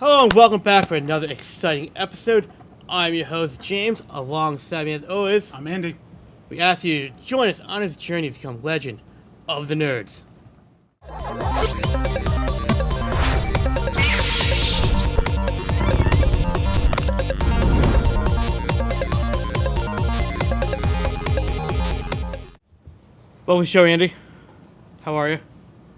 Hello and welcome back for another exciting episode. I'm your host, James. Alongside me, as always, I'm Andy. we ask you to join us on this journey to become legend of the nerds. Welcome to the show, Andy. How are you?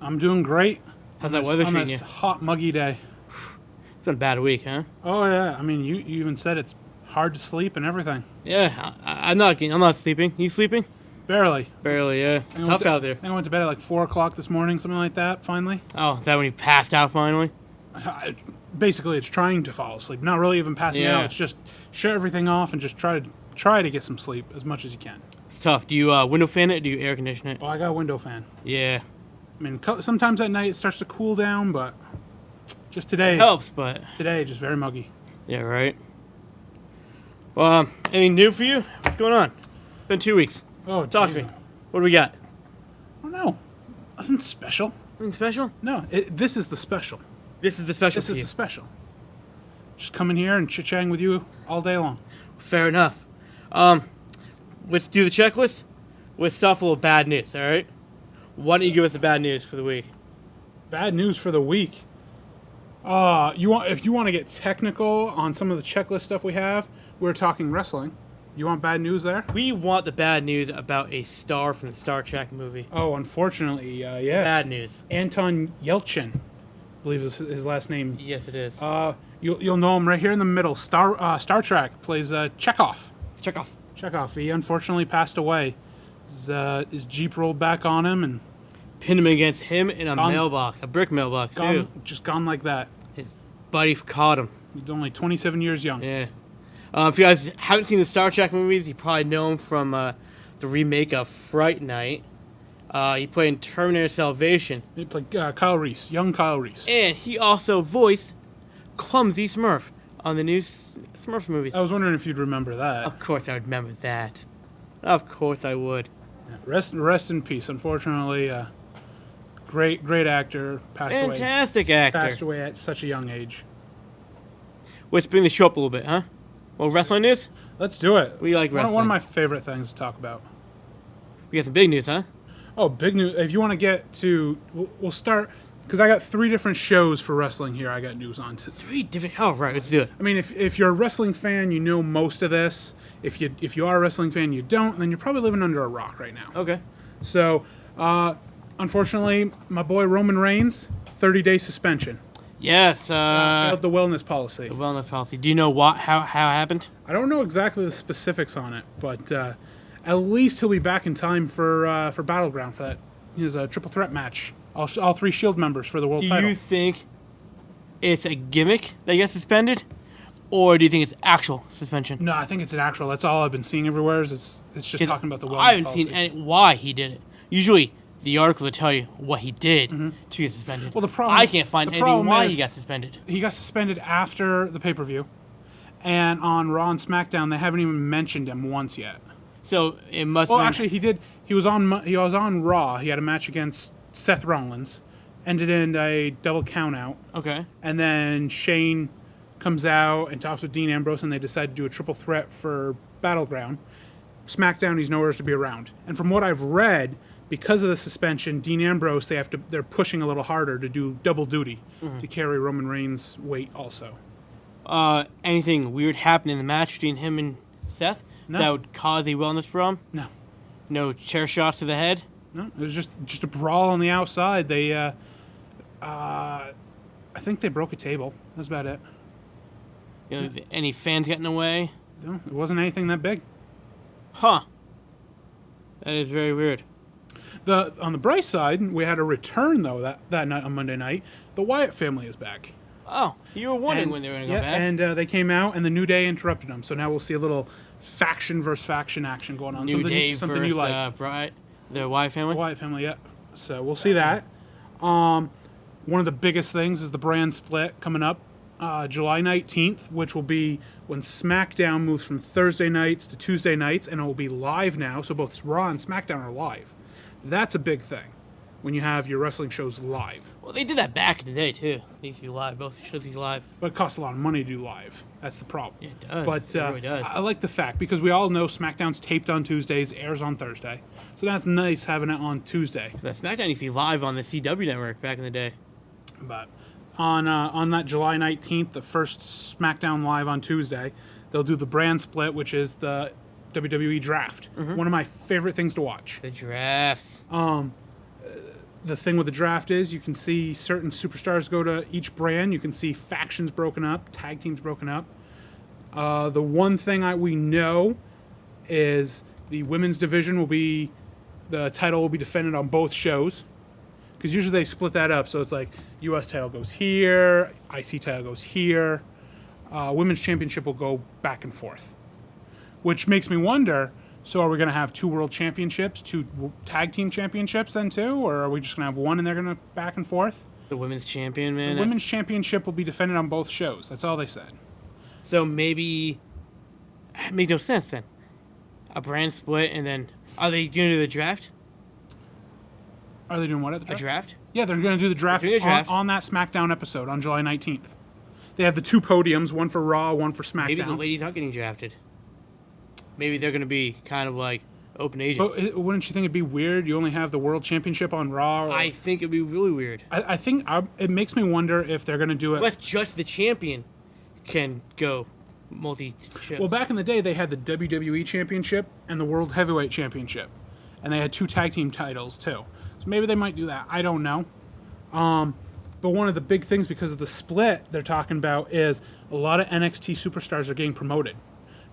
I'm doing great. How's that weather on treating this you? hot, muggy day. It's been a bad week, huh? Oh yeah, I mean, you even said it's hard to sleep and everything. Yeah, I'm not sleeping. You sleeping? Barely. Barely, yeah. It's tough out there. I think I went to bed at like 4 o'clock this morning, something like that. Finally. Oh, is that when you passed out finally? Basically, it's trying to fall asleep. Not really even passing Yeah. out. It's just shut everything off and just try to get some sleep as much as you can. It's tough. Do you window fan it or do you air condition it? Well, I got a window fan. Yeah. I mean, sometimes at night it starts to cool down, but just today. It helps, but... Today, just very muggy. Yeah, right. Well, anything new for you? What's going on? Been 2 weeks. Oh, Talk to geez. me. What do we got? I don't know. Nothing special. Anything special? No, this is the special. This is the special This for is you. the special. Just coming here and chit-chatting with you all day long. Fair enough. Let's do the checklist. Let's start with a little bad news, all right? Why don't you give us the bad news for the week? Bad news for the week. If you want to get technical on some of the checklist stuff we have, we're talking wrestling. You want bad news there? We want the bad news about a star from the Star Trek movie. Oh, unfortunately, yeah. Bad news. Anton Yelchin, I believe is his last name. Yes, it is. You'll know him right here in the middle. Star Trek plays Chekhov. Check off. Chekhov. He unfortunately passed away. His Jeep rolled back on him and Pinned him against him in a Gone. mailbox, a brick mailbox, too. gone like that. His buddy caught him. He's only 27 years young. Yeah. If you guys haven't seen the Star Trek movies, you probably know him from the remake of Fright Night. He played in Terminator Salvation. He played Kyle Reese, young Kyle Reese. And he also voiced Clumsy Smurf on the new Smurf movies. I was wondering if you'd remember that. Of course I would remember that. Of course I would. Rest in peace. Unfortunately, great actor Fantastic actor. passed away at such a young age. Let's bring the show up a little bit, huh? Well, wrestling news? Let's do it. We like One wrestling. of my favorite things to talk about. We got some big news, huh? Oh, big news! If you want to get to, we'll start because I got 3 different shows for wrestling here. I got news on. 3 different... Oh, right. Let's do it. I mean, if you're a wrestling fan, you know most of this. If you are a wrestling fan, you don't, then you're probably living under a rock right now. Okay. So, unfortunately, my boy Roman Reigns, 30-day suspension. Yes, Failed the wellness policy. the wellness policy. Do you know how it happened? I don't know exactly the specifics on it, but at least he'll be back in time for Battleground for that. His triple threat match. All 3 Shield members for the world Do title. you think it's a gimmick that he gets suspended? Or do you think it's actual suspension? No, I think it's an actual. That's all I've been seeing everywhere. It's just talking about the wellness I haven't policy. seen why he did it. Usually, the article will tell you what he did to get suspended. Well, the problem- I can't find the anything problem why is- he got suspended. He got suspended after the pay-per-view, and on Raw and SmackDown they haven't even mentioned him once yet. So it must. Well, have been- actually, he did. He was on Raw. He had a match against Seth Rollins, ended in a double countout, Okay. and then Shane comes out and talks with Dean Ambrose, and they decide to do a triple threat for Battleground. SmackDown, he's nowhere to be around. And from what I've read, because of the suspension, Dean Ambrose, they're pushing a little harder to do double duty to carry Roman Reigns' weight also. Anything weird happened in the match between him and Seth No. that would cause a wellness problem? No. No chair shots to the head? No, it was just a brawl on the outside. They, I think they broke a table. That's about it. You know, any fans getting away? No, it wasn't anything that big. Huh. That is very weird. On the bright side, we had a return though that night on Monday night. The Wyatt family is back. Oh, you were wondering when they were going to go back. And they came out, and the New Day interrupted them. So now we'll see a little faction versus faction action going on. New Day something versus you like. the Wyatt family? The Wyatt family, yeah. So we'll see that. One of the biggest things is the brand split coming up July 19th, which will be when SmackDown moves from Thursday nights to Tuesday nights, and it will be live now. So both Raw and SmackDown are live. That's a big thing. when you have your wrestling shows live. Well, they did that back in the day, too. They used to be live. Both shows used to be live. But it costs a lot of money to do live. That's the problem. Yeah, it does. But It really does. I like the fact, because we all know SmackDown's taped on Tuesdays, airs on Thursday. So that's nice having it on Tuesday. That SmackDown used to be live on the CW network back in the day. But on that July 19th, the first SmackDown live on Tuesday, they'll do the brand split, which is the WWE draft. One of my favorite things to watch. The drafts. The thing with the draft is you can see certain superstars go to each brand. You can see factions broken up, tag teams broken up. The one thing we know is the women's division the title will be defended on both shows. Because usually they split that up. So it's like U.S. title goes here, IC title goes here. Women's championship will go back and forth. Which makes me wonder, so are we going to have 2 world championships, 2 tag team championships then too? Or are we just going to have one and they're going to back and forth? The women's champion, man. The women's championship will be defended on both shows. That's all they said. So maybe... It made no sense then. A brand split and then... Are they going to do the draft? Are they doing what at the draft? A draft? Yeah, they're going to do the draft, on that SmackDown episode on July 19th. They have the 2 podiums, one for Raw, one for SmackDown. Maybe the ladies aren't getting drafted. Maybe they're going to be kind of like open agents. But wouldn't you think it'd be weird? You only have the World Championship on Raw? I think it'd be really weird. I think it makes me wonder if they're going to do it. Unless just the champion can go multi-shows. Well, back in the day, they had the WWE Championship and the World Heavyweight Championship. And they had 2 tag team titles, too. So maybe they might do that. I don't know. But one of the big things, because of the split they're talking about, is a lot of NXT superstars are getting promoted.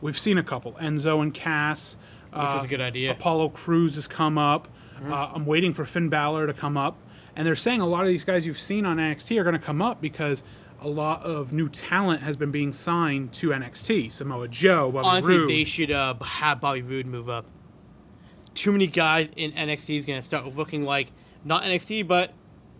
We've seen a couple. Enzo and Cass. Which was a good idea. Apollo Crews has come up. I'm waiting for Finn Balor to come up. And they're saying a lot of these guys you've seen on NXT are going to come up because a lot of new talent has been being signed to NXT. Samoa Joe, Bobby Honestly, Roode. they should have Bobby Roode move up. Too many guys in NXT is going to start looking like, not NXT, but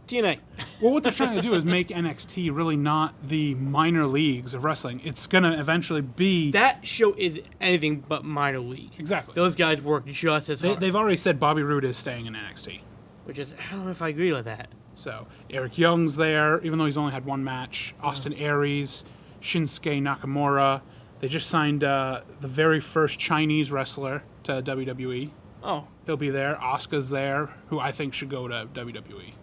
TNA. Well, what they're trying to do is make NXT really not the minor leagues of wrestling. It's going to eventually be... That show is anything but minor league. Exactly. Those guys work just as hard. They've already said Bobby Roode is staying in NXT. Which is, I don't know if I agree with that. So, Eric Young's there, even though he's only had 1 match. Austin Aries, Shinsuke Nakamura. They just signed the very first Chinese wrestler to WWE. Oh. He'll be there. Asuka's there, who I think should go to WWE.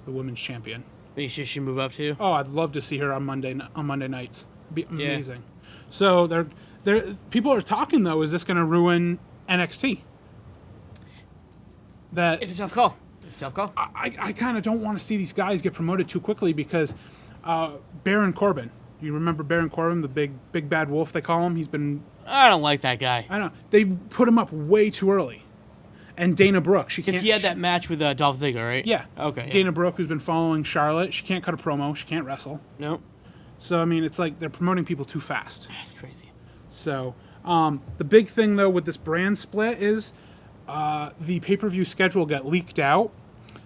The women's champion. Maybe she should move up too. Oh, I'd love to see her on Monday nights. It'd be amazing. Yeah. So people are talking though. Is this going to ruin NXT? It's a tough call. I kind of don't want to see these guys get promoted too quickly because Baron Corbin. You remember Baron Corbin, the big bad wolf they call him? He's been. I don't like that guy. I know they put him up way too early. And Dana Brooke, she can't. Because he had that match with Dolph Ziggler, right? Yeah. Okay. Dana Brooke, who's been following Charlotte, she can't cut a promo. She can't wrestle. Nope. So I mean, it's like they're promoting people too fast. That's crazy. So the big thing though with this brand split is the pay-per-view schedule got leaked out,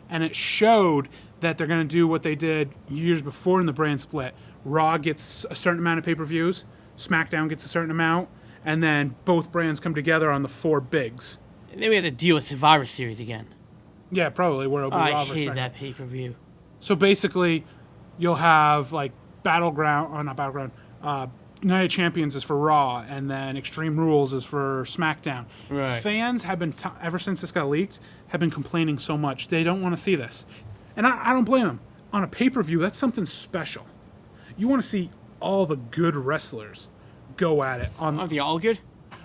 and it showed that they're going to do what they did years before in the brand split. Raw gets a certain amount of pay-per-views, SmackDown gets a certain amount, and then both brands come together on the 4 bigs. And then we have to deal with Survivor Series again. Yeah, probably where it'll be Raw I versus hated SmackDown. that pay-per-view. So basically, you'll have like not Battleground. Night of Champions is for Raw, and then Extreme Rules is for SmackDown. Right. Fans have been, ever since this got leaked, have been complaining so much. They don't want to see this. And I don't blame them. On a pay-per-view, that's something special. You want to see all the good wrestlers go at it. Are they all good?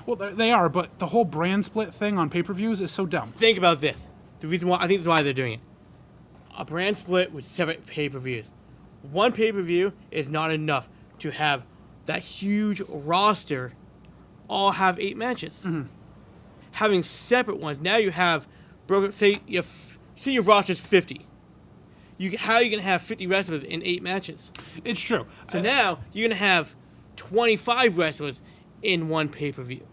Well, they are, but the whole brand split thing on pay-per-views is so dumb. Think about this. The reason why, I think that's why they're doing it. A brand split with separate pay-per-views. One pay-per-view is not enough to have that huge roster all have 8 matches. Mm-hmm. Having separate ones, now you have broken. Say your roster's 50. How are you going to have 50 wrestlers in 8 matches? It's true. So now you're going to have 25 wrestlers in one pay-per-view.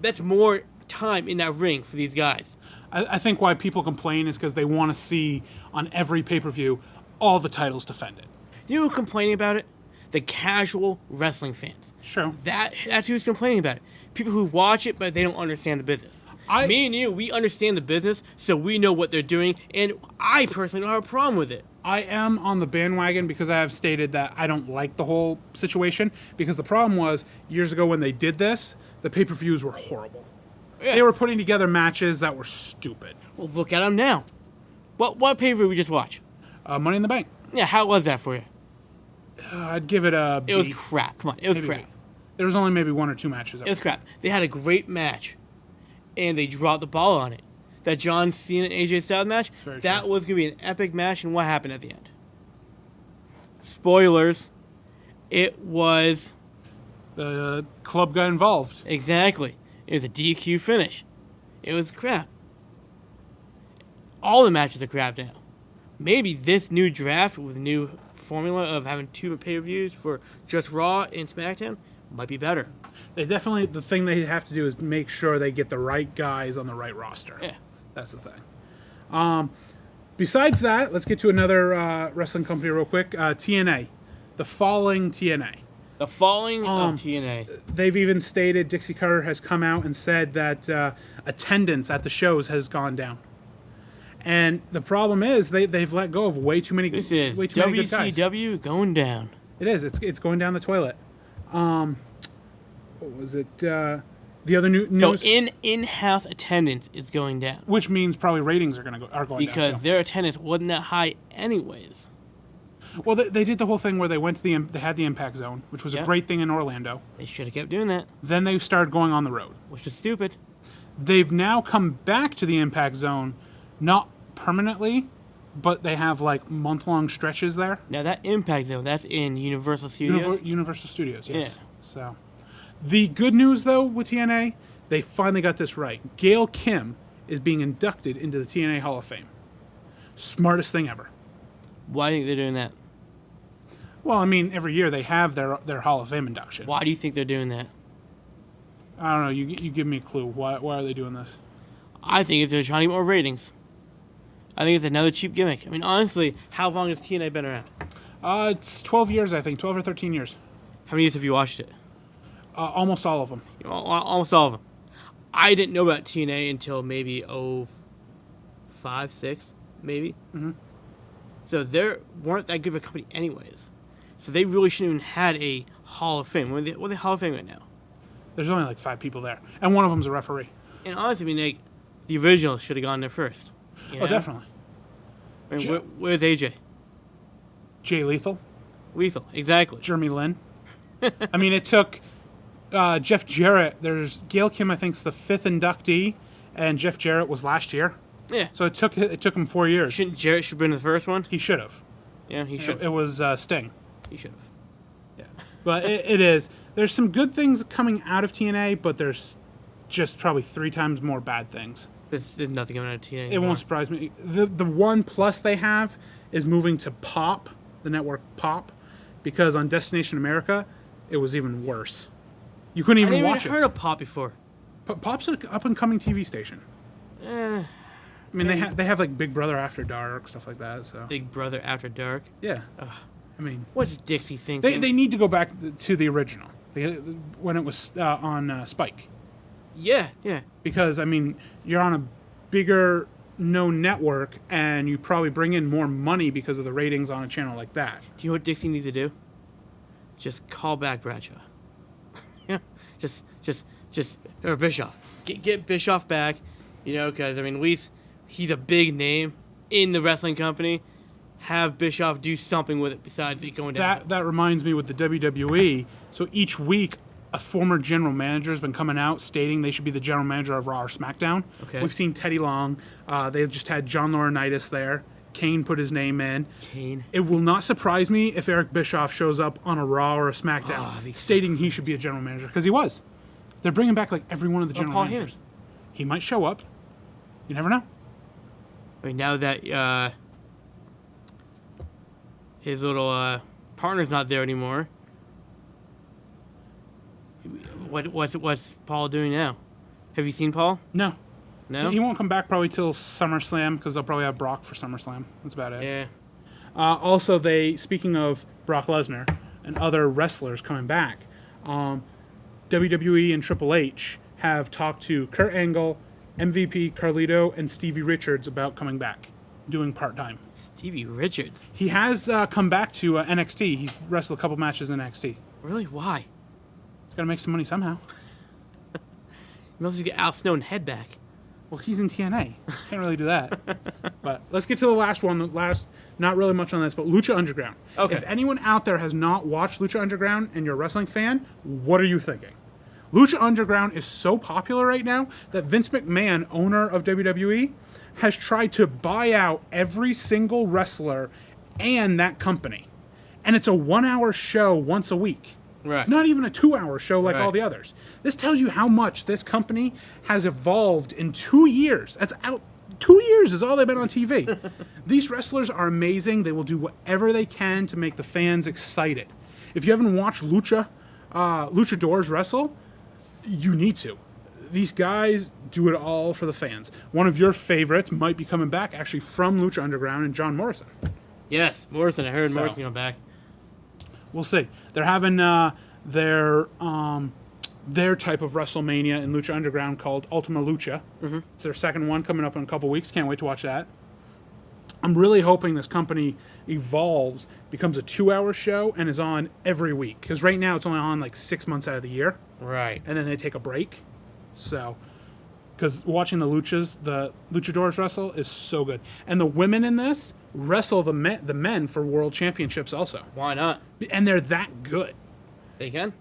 That's more time in that ring for these guys. I think why people complain is because they want to see on every pay-per-view all the titles defended. You know who's complaining about it? the casual wrestling fans. Sure. That's who's complaining about it. People who watch it, but they don't understand the business. Me and you, we understand the business, so we know what they're doing, and I personally don't have a problem with it. I am on the bandwagon because I have stated that I don't like the whole situation, because the problem was, years ago when they did this, the pay-per-views were horrible. Yeah. They were putting together matches that were stupid. Well, look at them now. What pay-per-view we just watched? Money in the Bank. Yeah, how was that for you? I'd give it a B. It was crap. Come on, it was crap. There was only maybe 1 or 2 matches. It was crap. They had a great match, and they dropped the ball on it. That John Cena and AJ Styles match, that was going to be an epic match, and what happened at the end? Spoilers. It was... The club got involved. Exactly. It was a DQ finish. It was crap. All the matches are crap now. Maybe this new draft with new formula of having 2 pay-per-views for just Raw and SmackDown might be better. They definitely, the thing they have to do is make sure they get the right guys on the right roster. Yeah. That's the thing. Besides that, let's get to another wrestling company real quick. TNA. The falling TNA. The falling of TNA. They've even stated, Dixie Carter has come out and said that attendance at the shows has gone down. And the problem is they've let go of way too many, This is way too many good guys. WCW going down. It is. It's going down the toilet. What was it? The other news. So in-house attendance is going down. Which means probably ratings are going down. Because their attendance wasn't that high anyways. Well, they did the whole thing where they went to they had the Impact Zone, which was a great thing in Orlando. They should have kept doing that. Then they started going on the road, which is stupid. They've now come back to the Impact Zone, not permanently, but they have like month-long stretches there. Now that Impact Zone, that's in Universal Studios. Universal Studios, yes. Yeah. So, the good news though with TNA, they finally got this right. Gail Kim is being inducted into the TNA Hall of Fame. Smartest thing ever. Why do you think they're doing that? Well, I mean, every year they have their Hall of Fame induction. Why do you think they're doing that? I don't know. You give me a clue. Why are they doing this? I think it's they're trying to get more ratings. I think it's another cheap gimmick. I mean, honestly, how long has TNA been around? It's 12 years, I think. 12 or 13 years. How many years have you watched it? Almost all of them. Almost all of them. I didn't know about TNA until maybe 05, 06, maybe. Mm-hmm. So they weren't that good of a company anyways. So they really shouldn't even had a Hall of Fame. What are they Hall of Fame right now? There's only like 5 people there. And one of them's a referee. And honestly, I mean, like, the original should have gone there first. You know? Oh, definitely. I mean, where's AJ? Jay Lethal. Lethal, exactly. Jeremy Lin. I mean, it took Jeff Jarrett. There's Gail Kim, I think, is the 5th inductee, and Jeff Jarrett was last year. Yeah. So it took him 4 years. Shouldn't Jarrett should have been the first one? He should have. Yeah, he should. It was Sting. He should have. Yeah. But it is. There's some good things coming out of TNA, but there's just probably 3 times more bad things. There's nothing coming out of TNA anymore. It won't surprise me. The one plus they have is moving to Pop, the network Pop, because on Destination America, it was even worse. You couldn't even watch it. I never heard of Pop before. Pop's an up-and-coming TV station. I mean, they have like Big Brother After Dark, stuff like that. So Big Brother After Dark? Yeah. I mean... What's Dixie thinking? They need to go back to the original, when it was on Spike. Yeah. Because, I mean, you're on a bigger known network, and you probably bring in more money because of the ratings on a channel like that. Do you know what Dixie needs to do? Just call back Bradshaw. Yeah. Or Bischoff. Get Bischoff back, because, I mean, at least he's a big name in the wrestling company. Have Bischoff do something with it besides it going down. That reminds me with the WWE. So each week, a former general manager has been coming out stating they should be the general manager of Raw or SmackDown. Okay. We've seen Teddy Long. They just had John Laurinaitis there. Kane put his name in. Kane. It will not surprise me if Eric Bischoff shows up on a Raw or a SmackDown stating he should be a general manager, because he was. They're bringing back like every one of the general managers. He might show up. You never know. I mean, now that his little partner's not there anymore, what's Paul doing now? Have you seen Paul? No. No? He won't come back probably till SummerSlam, because they'll probably have Brock for SummerSlam. That's about it. Yeah. Also, speaking of Brock Lesnar and other wrestlers coming back. WWE and Triple H have talked to Kurt Angle, MVP Carlito, and Stevie Richards about coming back, doing part-time. Stevie Richards? He has come back to NXT. He's wrestled a couple matches in NXT. Really? Why? He's got to make some money somehow. You must get Al Snow and head back. Well, he's in TNA. Can't really do that. But let's get to the last one. The last, not really much on this, but Lucha Underground. Okay. If anyone out there has not watched Lucha Underground and you're a wrestling fan, what are you thinking? Lucha Underground is so popular right now that Vince McMahon, owner of WWE, has tried to buy out every single wrestler and that company. And it's a 1-hour show once a week. Right. It's not even a 2-hour show like Right. all the others. This tells you how much this company has evolved in 2 years. 2 years is all they've been on TV. These wrestlers are amazing. They will do whatever they can to make the fans excited. If you haven't watched luchadors wrestle, you need to. These guys do it all for the fans. One of your favorites might be coming back actually from Lucha Underground, and John Morrison. Yes, Morrison. I heard Morrison come back. We'll see. They're having their type of WrestleMania in Lucha Underground called Ultima Lucha. Mm-hmm. It's their second one coming up in a couple weeks. Can't wait to watch that. I'm really hoping this company evolves, becomes a 2-hour show, and is on every week. Because right now it's only on like 6 months out of the year. Right. And then they take a break. So, because watching the luchadors wrestle is so good. And the women in this wrestle the men for world championships also. Why not? And they're that good. They can.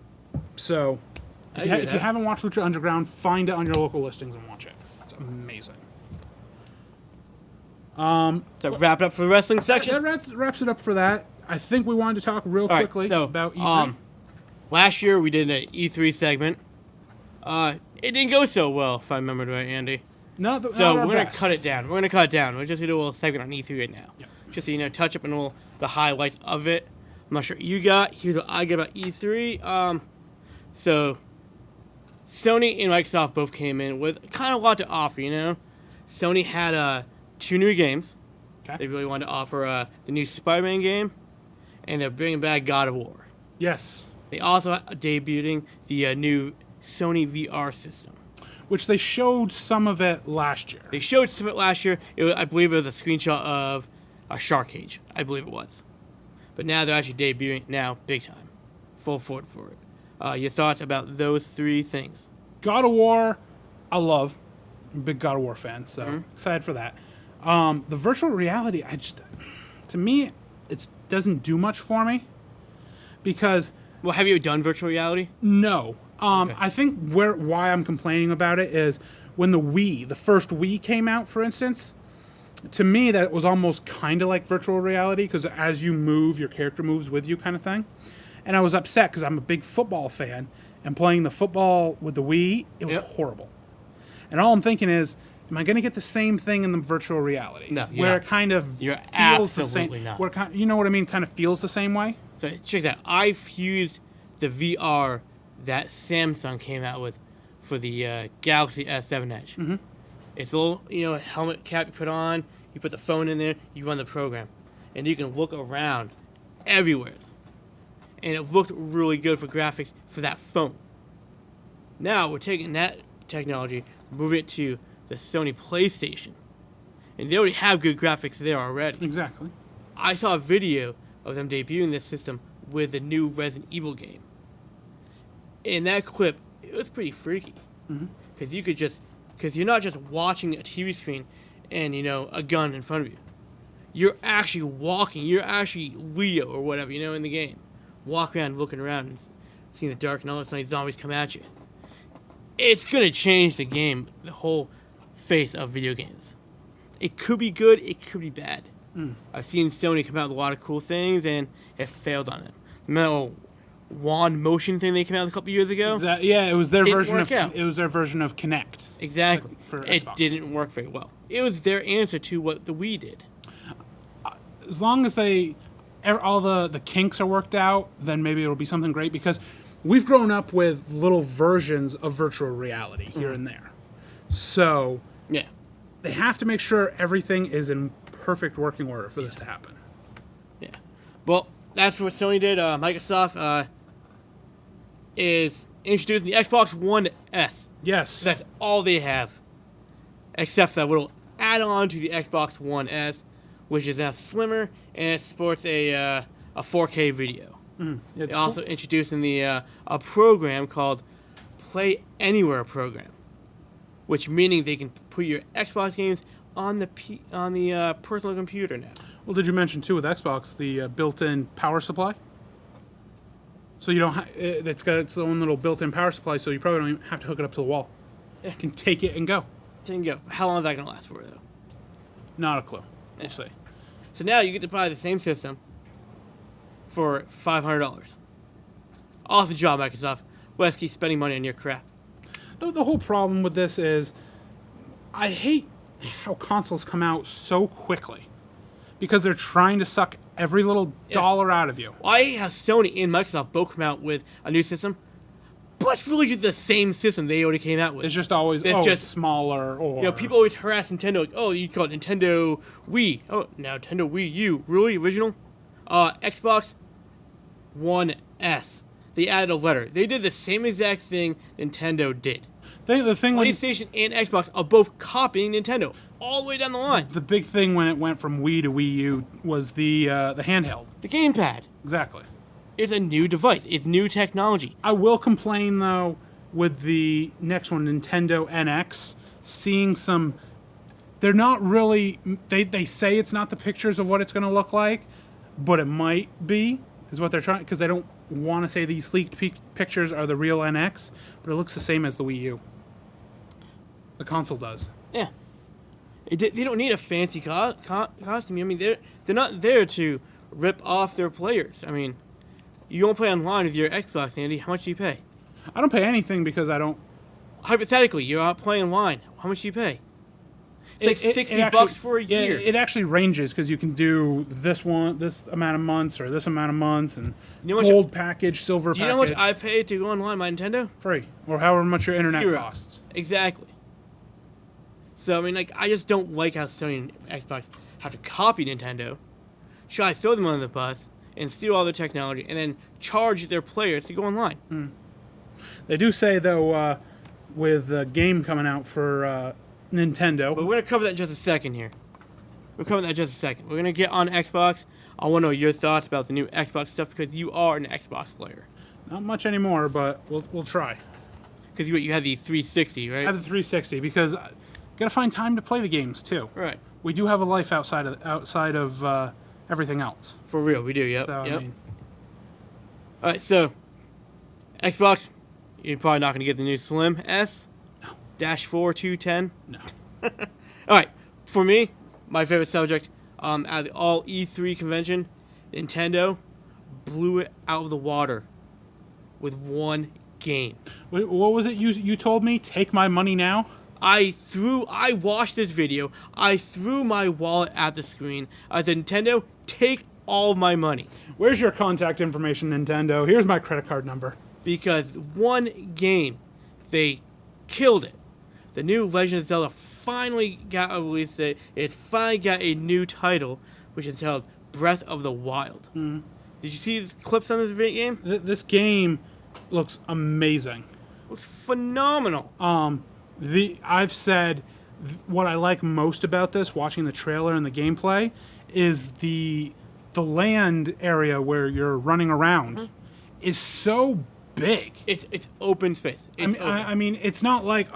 So, if you haven't watched Lucha Underground, find it on your local listings and watch it. It's amazing. So wrap it up for the wrestling section. That wraps it up for that. I think we wanted to talk real quickly about E3. Last year we did an E3 segment. It didn't go so well, if I remember right, Andy. No, so we're going to cut it down. We're just going to do a little segment on E3 right now. Yep. Just so touch up on all the highlights of it. I'm not sure what you got. Here's what I got about E3. So Sony and Microsoft both came in with kind of a lot to offer, Sony had 2 new games. Okay. They really wanted to offer the new Spider-Man game, and they're bringing back God of War. Yes. They also are debuting the new Sony VR system. Which they showed some of it last year. They showed some of it last year. I believe it was a screenshot of a shark cage. I believe it was. But now they're actually debuting it now, big time. Full forward for it. Your thoughts about those 3 things? God of War, I love. I'm a big God of War fan, so excited for that. The virtual reality, to me, it doesn't do much for me. Because... Well, have you done virtual reality? No. Okay. I think why I'm complaining about it is when the first Wii came out, for instance, to me that was almost kind of like virtual reality because as you move, your character moves with you kind of thing. And I was upset because I'm a big football fan, and playing the football with the Wii, it was horrible. And all I'm thinking is, am I going to get the same thing in the virtual reality? No, where it kind of feels the same. not. Where you know what I mean? Kind of feels the same way. So check that. I fused the VR that Samsung came out with for the Galaxy S7 Edge. Mm-hmm. It's a little, helmet cap you put on. You put the phone in there. You run the program, and you can look around everywhere. And it looked really good for graphics for that phone. Now we're taking that technology, moving it to the Sony PlayStation, and they already have good graphics there already. Exactly. I saw a video of them debuting this system with the new Resident Evil game. In that clip, it was pretty freaky. Because you're not just watching a TV screen and, a gun in front of you. You're actually walking. You're actually Leo or whatever, in the game. Walk around looking around and seeing the dark and all of a sudden zombies come at you. It's going to change the game, the whole face of video games. It could be good, it could be bad. I've seen Sony come out with a lot of cool things, and it failed on it. Remember the wand motion thing they came out with a couple years ago? Exactly. Yeah, it was their version of out. it was their version of Kinect. Exactly. For it Xbox. didn't work very well. It was their answer to what the Wii did. As long as all the kinks are worked out, then maybe it'll be something great because we've grown up with little versions of virtual reality here and there. So Yeah. they have to make sure everything is in perfect working order for this to happen. Yeah. Well, that's what Sony did. Microsoft is introducing the Xbox One S. Yes. That's all they have, except that little add-on to the Xbox One S, which is now slimmer and it supports a 4K video. It's They're also introducing the a program called Play Anywhere program, which meaning they can put your Xbox games on the personal computer now. Well, did you mention too with Xbox the built-in power supply? So you don't. It's got its own little built-in power supply, so you probably don't even have to hook it up to the wall. You can take it and go. There you go. How long is that gonna last for though? Not a clue. We'll see. So now you get to buy the same system for $500. Awesome job, Microsoft. Let's keep spending money on your crap. The whole problem with this is, I hate how consoles come out so quickly, because they're trying to suck every little dollar out of you. I hate how Sony and Microsoft both come out with a new system, but it's really just the same system they already came out with. It's just always it's smaller, or people always harass Nintendo like, oh, you call it Nintendo Wii. Oh, now Nintendo Wii U. Really? Original? Xbox One S. They added a letter. They did the same exact thing Nintendo did. The thing when PlayStation and Xbox are both copying Nintendo all the way down the line. The big thing when it went from Wii to Wii U was the handheld. The gamepad. Exactly. It's a new device. It's new technology. I will complain though with the next one, Nintendo NX, seeing some. They're not really. They say it's not the pictures of what it's going to look like, but it might be. Is what they're trying, because they don't want to say these leaked pictures are the real NX, but it looks the same as the Wii U. The console does. Yeah. They don't need a fancy costume. I mean, they're not there to rip off their players. I mean, you don't play online with your Xbox, Andy. How much do you pay? I don't pay anything because I don't. Hypothetically, you're out playing online. How much do you pay? It's like $60 for a year. It actually ranges because you can do this amount of months, or this amount of months, and gold package, silver package. Do you know how much I pay to go online my Nintendo? Free. Or however much your internet costs. Exactly. So, I mean, like, I just don't like how Sony and Xbox have to copy Nintendo, try to throw them under the bus, and steal all their technology, and then charge their players to go online. They do say, though, with a game coming out for Nintendo. But we're going to cover that in just a second here. We're going to get on Xbox. I want to know your thoughts about the new Xbox stuff, because you are an Xbox player. Not much anymore, but we'll try. Because you had the 360, right? I have the 360 because I gotta find time to play the games too. Right. We do have a life outside of everything else. For real, we do. Yep. So, yep. I mean, all right. So, Xbox, you're probably not going to get the new Slim S. No. Dash 4 210. No. All right. For me, my favorite subject out of the all E3 convention, Nintendo blew it out of the water with one game. What was it you told me? Take my money now? I watched this video. I threw my wallet at the screen. I said, Nintendo, take all my money. Where's your contact information, Nintendo? Here's my credit card number. Because one game, they killed it. The new Legend of Zelda finally got a release date. It finally got a new title, which is called Breath of the Wild. Did you see the clips on this video game? This game looks amazing. Looks phenomenal. I've said what I like most about this, watching the trailer and the gameplay, is the land area where you're running around is so big. It's open space. I mean, it's not like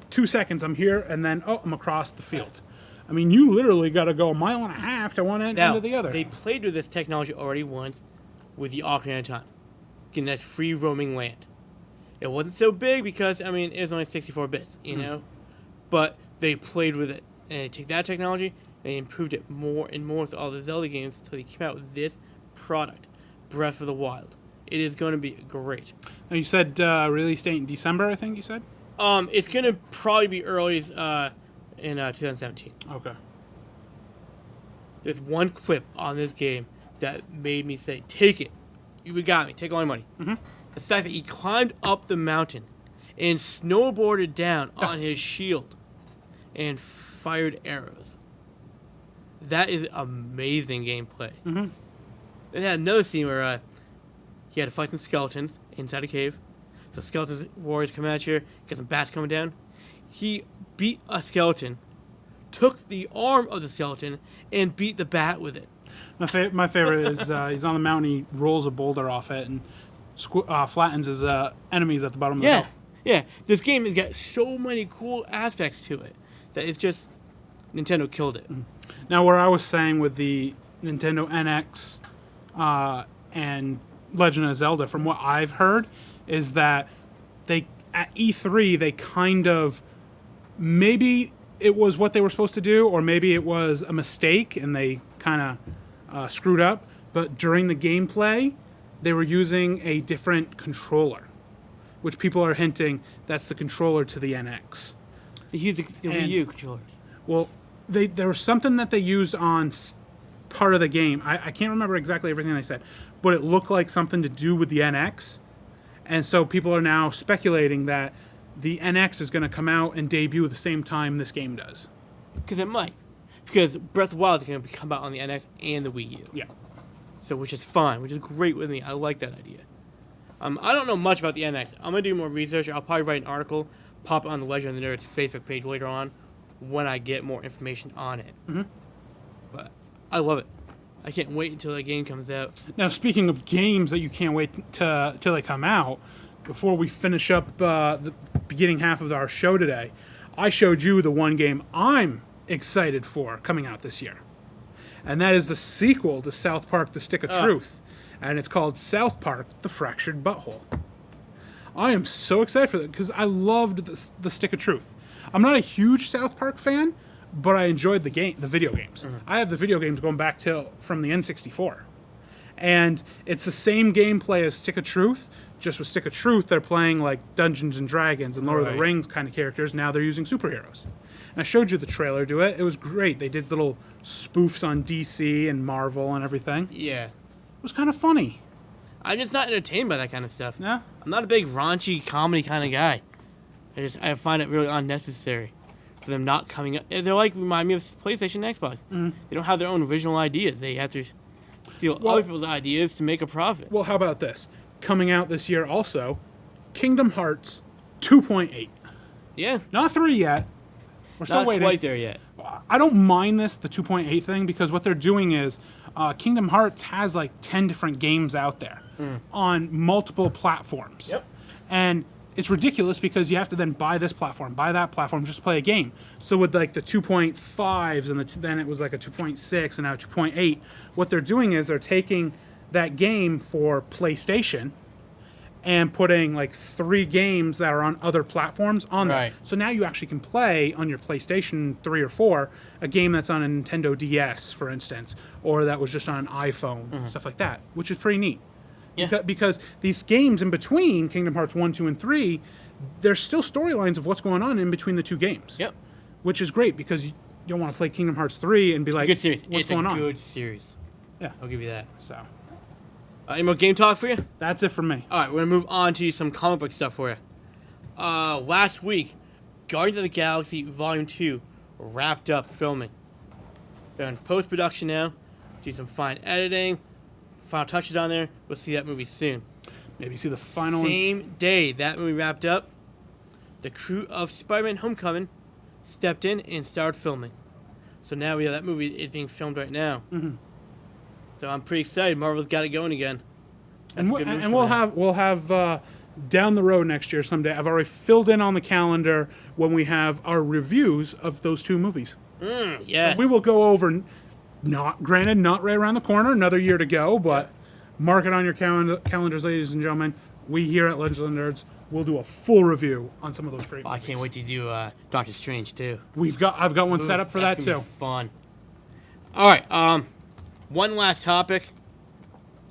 2 seconds I'm here and then I'm across the field. I mean, you literally got to go a mile and a half to one end to the other. They played with this technology already once with the Ocarina of Time, getting that free roaming land. It wasn't so big because, I mean, it was only 64 bits, you know? But they played with it, and they took that technology, and they improved it more and more with all the Zelda games until they came out with this product, Breath of the Wild. It is going to be great. Now, you said release date in December, I think you said? It's going to probably be early in 2017. Okay. There's one clip on this game that made me say, take it. You got me. Take all my money. The fact that he climbed up the mountain and snowboarded down on his shield and fired arrows. That is amazing gameplay. Then they had another scene where he had to fight some skeletons inside a cave. So skeletons, warriors come out here, get some bats coming down. He beat a skeleton, took the arm of the skeleton, and beat the bat with it. My favorite is he's on the mountain, he rolls a boulder off it and flattens his enemies at the bottom of the hill. Yeah. This game has got so many cool aspects to it that it's just Nintendo killed it. Now, where I was saying with the Nintendo NX and Legend of Zelda, from what I've heard, is that they at E3 they kind of maybe it was what they were supposed to do, or maybe it was a mistake and they kind of screwed up. But during the gameplay, they were using a different controller, which people are hinting that's the controller to the NX. They used the Wii U controller. Well, there was something that they used on part of the game. I can't remember exactly everything they said, but it looked like something to do with the NX. And so people are now speculating that the NX is going to come out and debut at the same time this game does. Because it might. Because Breath of the Wild is going to come out on the NX and the Wii U. Yeah. So, which is fine, which is great with me. I like that idea. I don't know much about the NX. I'm going to do more research. I'll probably write an article, pop it on the Legend of the Nerds Facebook page later on when I get more information on it. Mm-hmm. But I love it. I can't wait until that game comes out. Now, speaking of games that you can't wait till they come out, before we finish up the beginning half of our show today, I showed you the one game I'm excited for coming out this year. And that is the sequel to South Park: The Stick of Truth. And it's called South Park: The Fractured Butthole. I am so excited for that because I loved the Stick of Truth. I'm not a huge South Park fan, but I enjoyed the video games. Mm-hmm. I have the video games going back from the N64. And it's the same gameplay as Stick of Truth, just with Stick of Truth, they're playing like Dungeons and Dragons and Lord of the Rings kind of characters. Now they're using superheroes. And I showed you the trailer to it. It was great. They did little spoofs on DC and Marvel and everything. Yeah. It was kind of funny. I'm just not entertained by that kind of stuff. Yeah? I'm not a big raunchy comedy kind of guy. I find it really unnecessary for them not coming up. They're like, remind me of PlayStation and Xbox. Mm-hmm. They don't have their own original ideas. They have to steal other people's ideas to make a profit. Well, how about this? Coming out this year also, Kingdom Hearts 2.8. Yeah. Not 3 yet. We're still waiting. Not quite there yet. I don't mind the 2.8 thing, because what they're doing is Kingdom Hearts has like 10 different games out there on multiple platforms. Yep. And it's ridiculous because you have to then buy this platform, buy that platform just to play a game. So with like the 2.5s and then it was like a 2.6 and now 2.8, what they're doing is they're taking that game for PlayStation and putting like 3 games that are on other platforms on there. Right. So now you actually can play on your PlayStation 3 or 4 a game that's on a Nintendo DS, for instance, or that was just on an iPhone, stuff like that, which is pretty neat. Yeah. Because these games in between Kingdom Hearts 1, 2, and 3, there's still storylines of what's going on in between the 2 games. Yep. Which is great because you don't want to play Kingdom Hearts 3 and be like, good series. what's going on? It's a good series. Yeah. I'll give you that. So Any more game talk for you? that's it for me. All right, we're going to move on to some comic book stuff for you. Last week, Guardians of the Galaxy Volume 2 wrapped up filming. They're in post-production now. Do some fine editing. Final touches on there. We'll see that movie soon. Maybe see the final Same day that movie wrapped up, the crew of Spider-Man Homecoming stepped in and started filming. So now that movie is being filmed right now. Mm-hmm. So I'm pretty excited. Marvel's got it going again. And we'll have down the road next year someday. I've already filled in on the calendar when we have our reviews of those 2 movies. Yes. So we will go over. Not right around the corner, another year to go, but mark it on your calendars, ladies and gentlemen. We here at Legends of the Nerds will do a full review on some of those great movies. I can't wait to do Doctor Strange too. I've got one set up for that too. Be fun. All right. One last topic.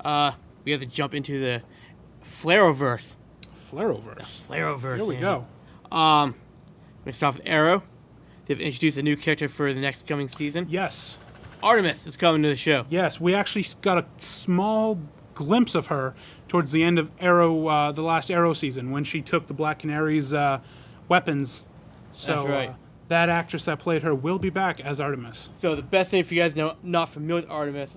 We have to jump into the Flareoverse. Flareoverse. Here we go. We're gonna start with Arrow. They've introduced a new character for the next coming season. Yes. Artemis is coming to the show. Yes, we actually got a small glimpse of her towards the end of Arrow, the last Arrow season, when she took the Black Canary's weapons. So That's right. That actress that played her will be back as Artemis. So the best thing, if you guys know not familiar with Artemis,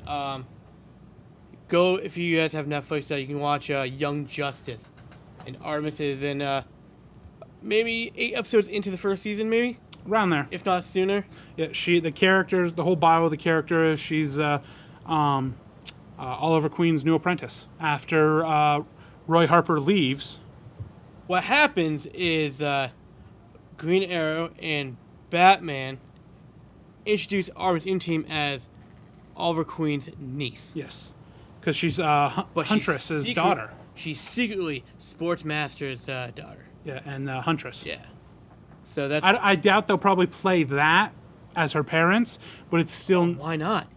go if you guys have Netflix. You can watch Young Justice, and Artemis is in maybe 8 episodes into the first season, maybe Around there. if not sooner. Yeah, the characters, the whole bio of the character is she's Oliver Queen's new apprentice. After Roy Harper leaves, What happens is Green Arrow and Batman introduce Artemis in team as Oliver Queen's niece. yes, because she's But she's Huntress's daughter. She's secretly Sportsmaster's daughter. Yeah, and Huntress. Yeah. So that's I doubt they'll probably play that as her parents, but it's still. why not?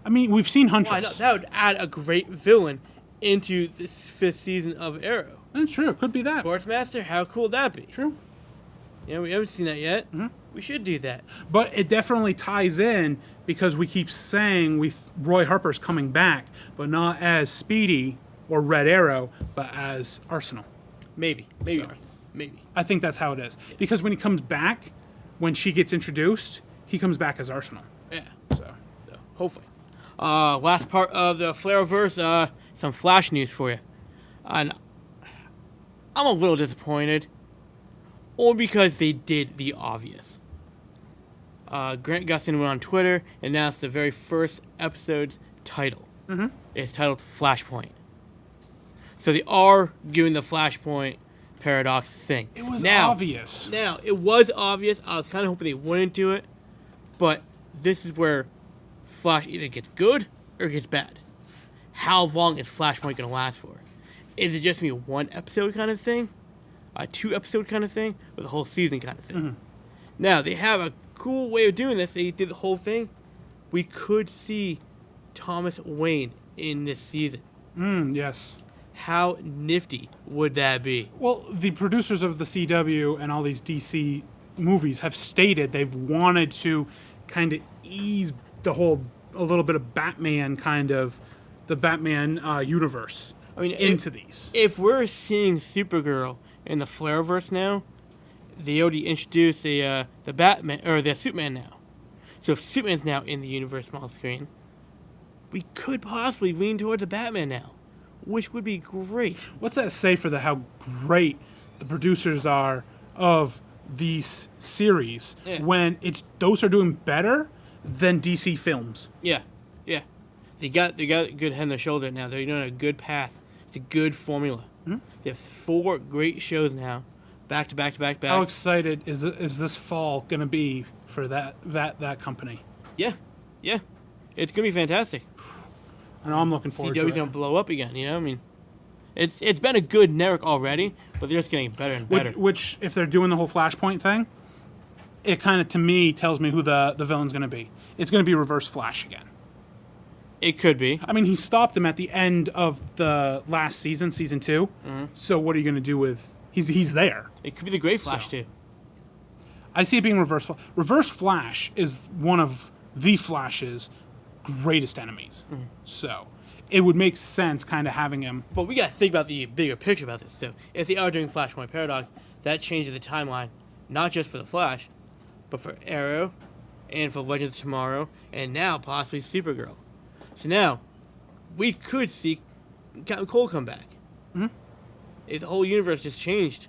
I mean, we've seen Huntress. Why not? That would add a great villain into this 5th season of Arrow. That's true. It could be that. Sportsmaster, how cool would that be? True. You know, we haven't seen that yet. Mm-hmm. We should do that. But it definitely ties in because we keep saying Roy Harper's coming back, but not as Speedy or Red Arrow, but as Arsenal. Maybe. So. Maybe. I think that's how it is. Because when he comes back, when she gets introduced, he comes back as Arsenal. Yeah. So Hopefully. Last part of the Flareverse, some Flash news for you. And I'm a little disappointed. Or because they did the obvious. Grant Gustin went on Twitter and announced the very first episode's title. Mm-hmm. It's titled Flashpoint. So they are doing the Flashpoint paradox thing. it was obvious. Now, it was obvious. I was kind of hoping they wouldn't do it. But this is where Flash either gets good or gets bad. How long is Flashpoint going to last for? Is it just going to be 1 episode kind of thing? A 2 episode kind of thing? Or the whole season kind of thing? Mm-hmm. Now, they have a cool way of doing this. They did the whole thing. We could see Thomas Wayne in this season. Yes. How nifty would that be? Well, the producers of the CW and all these DC movies have stated they've wanted to kind of ease a little bit of Batman the Batman universe into these. If we're seeing Supergirl in the Flareverse now, they already introduced the Batman or the Superman now. So if Superman's now in the universe small screen, we could possibly lean towards the Batman now, which would be great. What's that say for how great the producers are of these series when those are doing better than DC films? Yeah. They got a good head on their shoulder now. They're doing a good path. It's a good formula. Mm-hmm. They have 4 great shows now, back to back to back. How excited is this fall going to be for that company? Yeah, it's gonna be fantastic. I know I'm looking forward to it. CW's gonna blow up again. You know, I mean, it's been a good network already, but they're just getting better and better. Which if they're doing the whole Flashpoint thing, it kind of to me tells me who the villain's going to be. It's going to be Reverse Flash again. It could be. I mean, he stopped him at the end of the last season, season 2. Mm-hmm. So what are you going to do with? He's there. It could be the Great Flash too. I see it being Reverse Flash. Reverse Flash is one of the Flash's greatest enemies. Mm-hmm. So it would make sense kind of having him. But we got to think about the bigger picture about this too. If they are doing Flashpoint Paradox, that changes the timeline, not just for the Flash, but for Arrow, and for Legends of Tomorrow, and now possibly Supergirl. So now, we could see Captain Cold come back. Mm-hmm. If the whole universe just changed,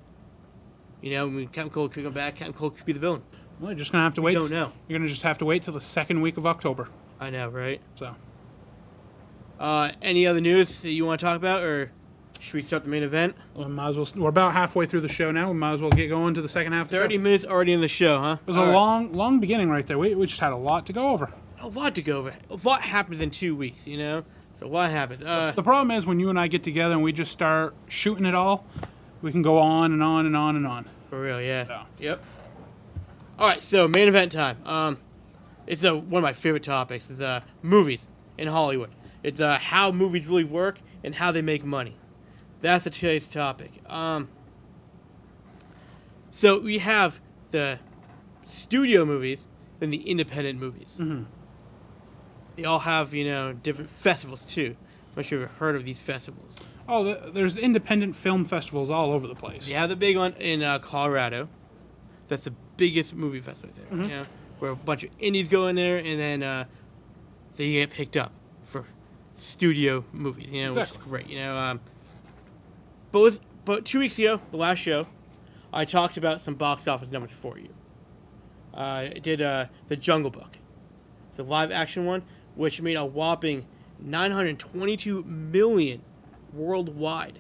Captain Cold could come back. Captain Cold could be the villain. Well, you're just gonna have to wait. Don't know. You're gonna just have to wait till the 2nd week of October. I know, right? So, any other news that you want to talk about, or should we start the main event? We might as well. We're about halfway through the show now. We might as well get going to the second half. 30 minutes already in the show, huh? It was a long beginning right there. We just had a lot to go over. A lot to go over. A lot happens in 2 weeks, So what happens? The problem is when you and I get together and we just start shooting it all, we can go on and on and on and on. For real, yeah. So. Yep. All right, so main event time. It's one of my favorite topics. Is movies in Hollywood. It's how movies really work and how they make money. That's today's topic. So we have the studio movies and the independent movies. Mm-hmm. They all have, different festivals too. I'm not sure if you've heard of these festivals. Oh, there's independent film festivals all over the place. They have the big one in Colorado. That's the biggest movie festival there. Mm-hmm. Where a bunch of indies go in there and then they get picked up for studio movies, you know, which Exactly. is great, you know. But 2 weeks ago, the last show, I talked about some box office numbers for you. I did the Jungle Book, the live action one, which made a whopping $922 million worldwide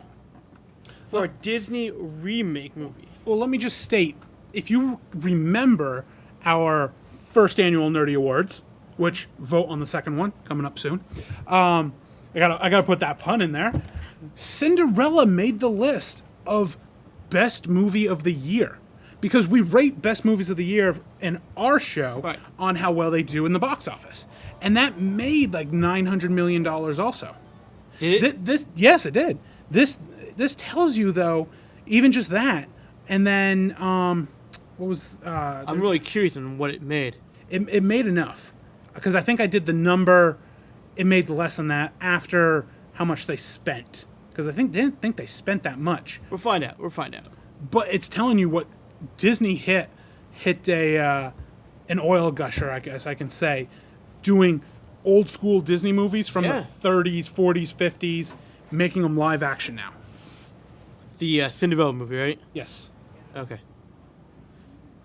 for a Disney remake movie. Well, let me just state, if you remember our first annual Nerdy Awards, which vote on the second one coming up soon. I gotta put that pun in there. Cinderella made the list of best movie of the year because we rate best movies of the year in our show Right. on how well they do in the box office, and that made like $900 million also. Did it? Yes, it did. This tells you though, even just that, and then what was I'm really curious on what it made. it made enough because I think I did the number. It made less than that after how much they spent because they didn't think they spent that much. We'll find out. But it's telling you what Disney hit a an oil gusher, I guess I can say, doing old school Disney movies from Yeah. the 30s, 40s, 50s, making them live action now. The Cinderella movie, right? Yes. Okay.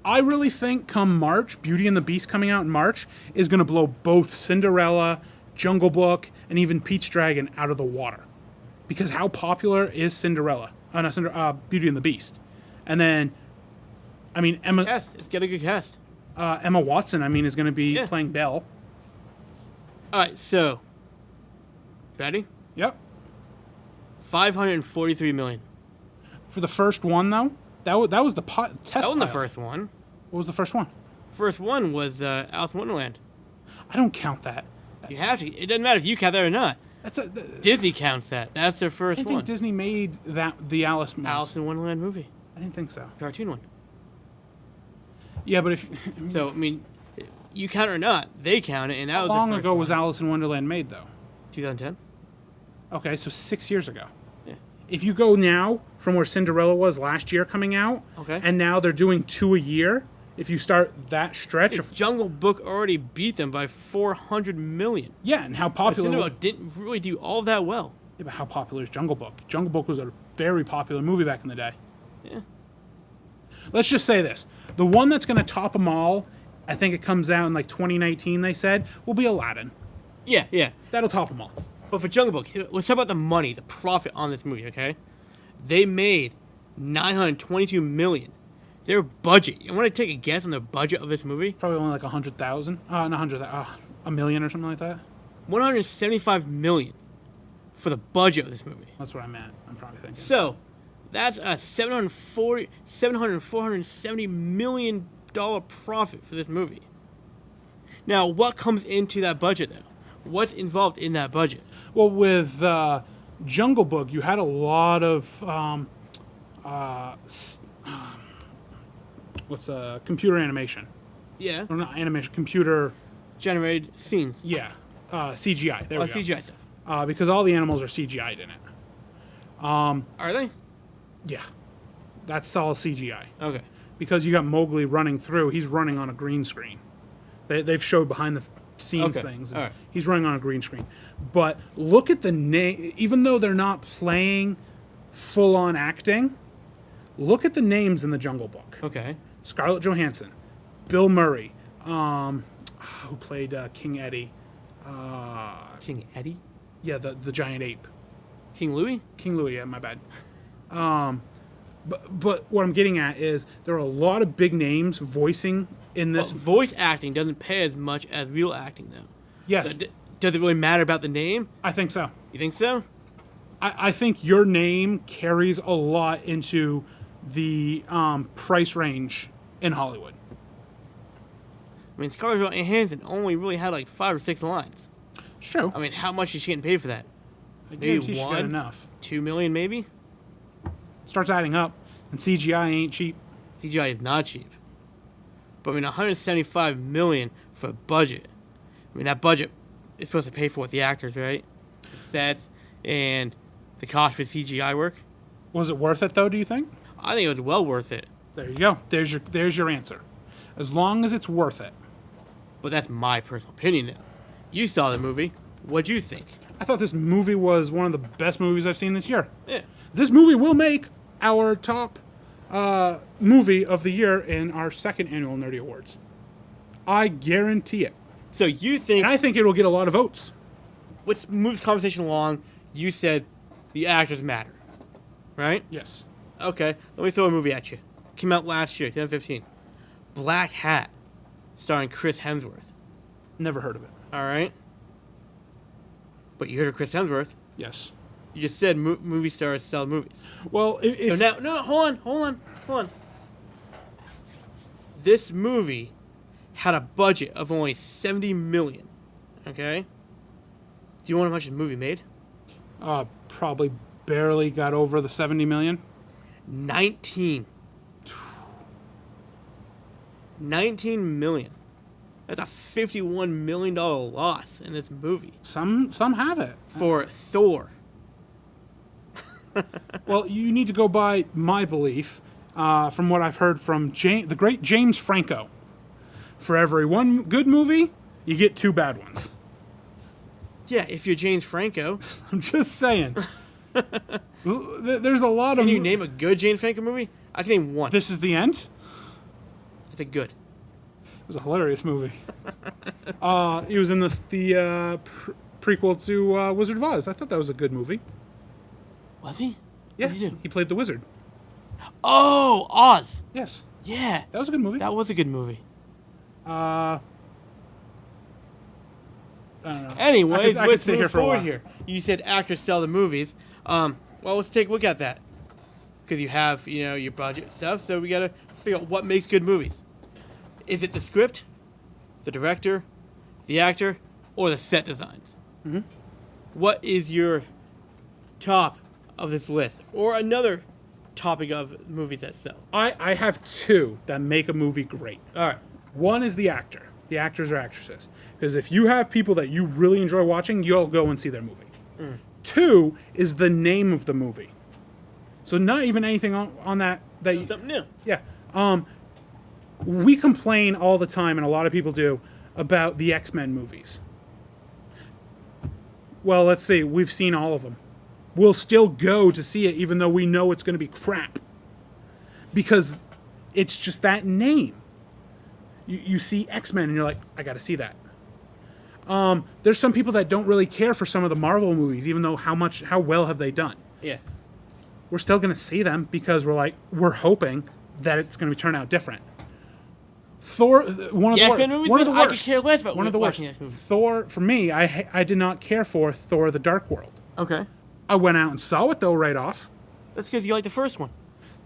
I really think come March, Beauty and the Beast coming out in March is going to blow both Cinderella, Jungle Book, and even Pete's Dragon out of the water. Because how popular is Cinderella? Beauty and the Beast. And then, I mean, Cast. It's got a good cast. Emma Watson, I mean, is going to be Yeah. playing Belle. All right, so ready? Yep. 543 million. For the first one, though, that was the test That wasn't the pilot. first one. What was the first one? First one was Alice in Wonderland. I don't count that. You have to. It doesn't matter if you count that or not. That's a. Disney counts that. That's their I first didn't one. think Disney made the Alice movies. Alice in Wonderland movie, I didn't think so. cartoon one. Yeah, but if So I mean, you count it or not, they count it, and that how was long the first ago one. was Alice in Wonderland made, though? 2010. Okay, so 6 years ago. Yeah. If you go now from where Cinderella was last year coming out, Okay. and now they're doing 2 a year, if you start that stretch of Jungle Book already beat them by 400 million. yeah, and how But popular Cinderella didn't really do all that well. yeah, but how popular is Jungle Book? Jungle Book was a very popular movie back in the day. Yeah. Let's just say this: the one that's going to top them all, I think it comes out in like 2019. They said will be Aladdin. Yeah, yeah. That'll top them all. But for Jungle Book, let's talk about the money, the profit on this movie, okay? They made 922 million. Their budget. You want to take a guess on the budget of this movie? Probably only like 100,000. Not 100. A million or something like that. 175 million for the budget of this movie. That's what I meant. I'm probably thinking. So, that's a $470 million profit for this movie. Now, what comes into that budget, though? What's involved in that budget? Well, with Jungle Book, you had a lot of computer animation, Yeah. or not animation, computer, Generated scenes. yeah, CGI. There we go. CGI stuff. Because all the animals are CGI'd in it. Are they? Yeah, that's all CGI. Okay. Because you got Mowgli running through, he's running on a green screen. They've showed behind the scenes Okay, things. all right. He's running on a green screen. But look at the name, even though they're not playing full-on acting, look at the names in the Jungle Book. Okay. Scarlett Johansson, Bill Murray, who played King Eddie. King Eddie? Yeah, the giant ape. King Louis? King Louis, yeah, my bad. But what I'm getting at is there are a lot of big names voicing in this. Voice acting doesn't pay as much as real acting, though. Yes, So does it really matter about the name? I think so. You think so? I think your name carries a lot into the price range in Hollywood. I mean, Scarlett Johansson only really had like 5 or 6 lines. It's true. I mean, how much is she getting paid for that? I maybe guarantee she got 1? enough. 2 million, maybe? Starts adding up, and CGI ain't cheap. CGI is not cheap. But I mean, 175 million for a budget. I mean, that budget is supposed to pay for what the actors, right? The sets and the cost for CGI work. Was it worth it though? Do you think? I think it was well worth it. There you go. There's your answer. As long as it's worth it. But that's my personal opinion now. You saw the movie. What'd you think? I thought this movie was one of the best movies I've seen this year. Yeah. This movie will make our top movie of the year in our second annual Nerdy Awards. I guarantee it. So you think, And I think it will get a lot of votes. let's move this conversation along. You said the actors matter, right? Yes. Okay, let me throw a movie at you. Came out last year, 2015. Black Hat, starring Chris Hemsworth. Never heard of it. All right? But you heard of Chris Hemsworth. Yes. You just said movie stars sell movies. Well, if So now, no, hold on. This movie had a budget of only $70 million. Okay? Do you want to know how much the movie made? probably barely got over the 70 million. 19 million. That's a $51 million loss in this movie Some have it. for Thor. Well, you need to go by my belief, from what I've heard from the great James Franco. For every one good movie, you get two bad ones. Yeah, if you're James Franco. I'm just saying. There's a lot of. Can you name a good James Franco movie? I can name one. This Is the End? I think good. It was a hilarious movie. He was in the prequel to Wizard of Oz. I thought that was a good movie. Was he? Yeah, What did he do? he played the wizard. Oh, Oz. Yes, Yeah. that was a good movie. That was a good movie. I don't know. Anyways, I could let's sit here move for a forward while. here. You said actors sell the movies. Well, let's take a look at that. Because you have, your budget stuff, so we got to figure out what makes good movies. Is it the script, the director, the actor, or the set designs? Mm-hmm. What is your top of this list? Or another topic of movies that sell? I have two that make a movie great. All right. One is the actor, the actors or actresses. Because if you have people that you really enjoy watching, you'll go and see their movie. Two is the name of the movie. So not even anything on that you, Something new. yeah. We complain all the time, and a lot of people do, about the X-Men movies. Well, let's see. We've seen all of them. We'll still go to see it, even though we know it's going to be crap. Because it's just that name. You see X-Men, and you're like, I got to see that. There's some people that don't really care for some of the Marvel movies, even though how well have they done. Yeah. We're still going to see them because we're hoping that it's going to turn out different. Thor, one of the X-Men worst. movies, One of the I could worst. care less about One of the worst. watching X-Men movies. Thor, for me, I did not care for Thor: The Dark World. Okay. I went out and saw it though right off. That's because you like the first one.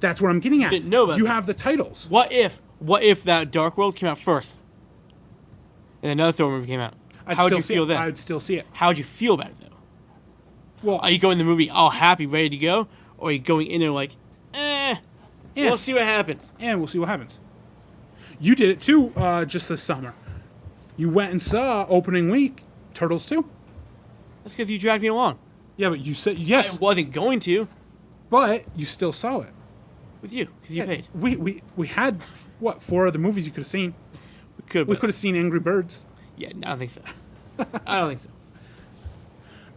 That's what I'm getting at. didn't know about you that. have the titles. What if that Dark World came out first? And another Thor movie came out. How would you feel then? I'd still see it. How would you feel about it, though? Well, Are you going to the movie all happy, ready to go? Or are you going in there like, yeah. we'll see what happens? And we'll see what happens. You did it too, just this summer. You went and saw opening week Turtles 2. That's because you dragged me along. Yeah, but you said yes, I wasn't going to but you still saw it. with you because you paid. We had what 4 other movies you could have seen. We We could have seen Angry Birds. Yeah, no, I don't think so. I don't think so.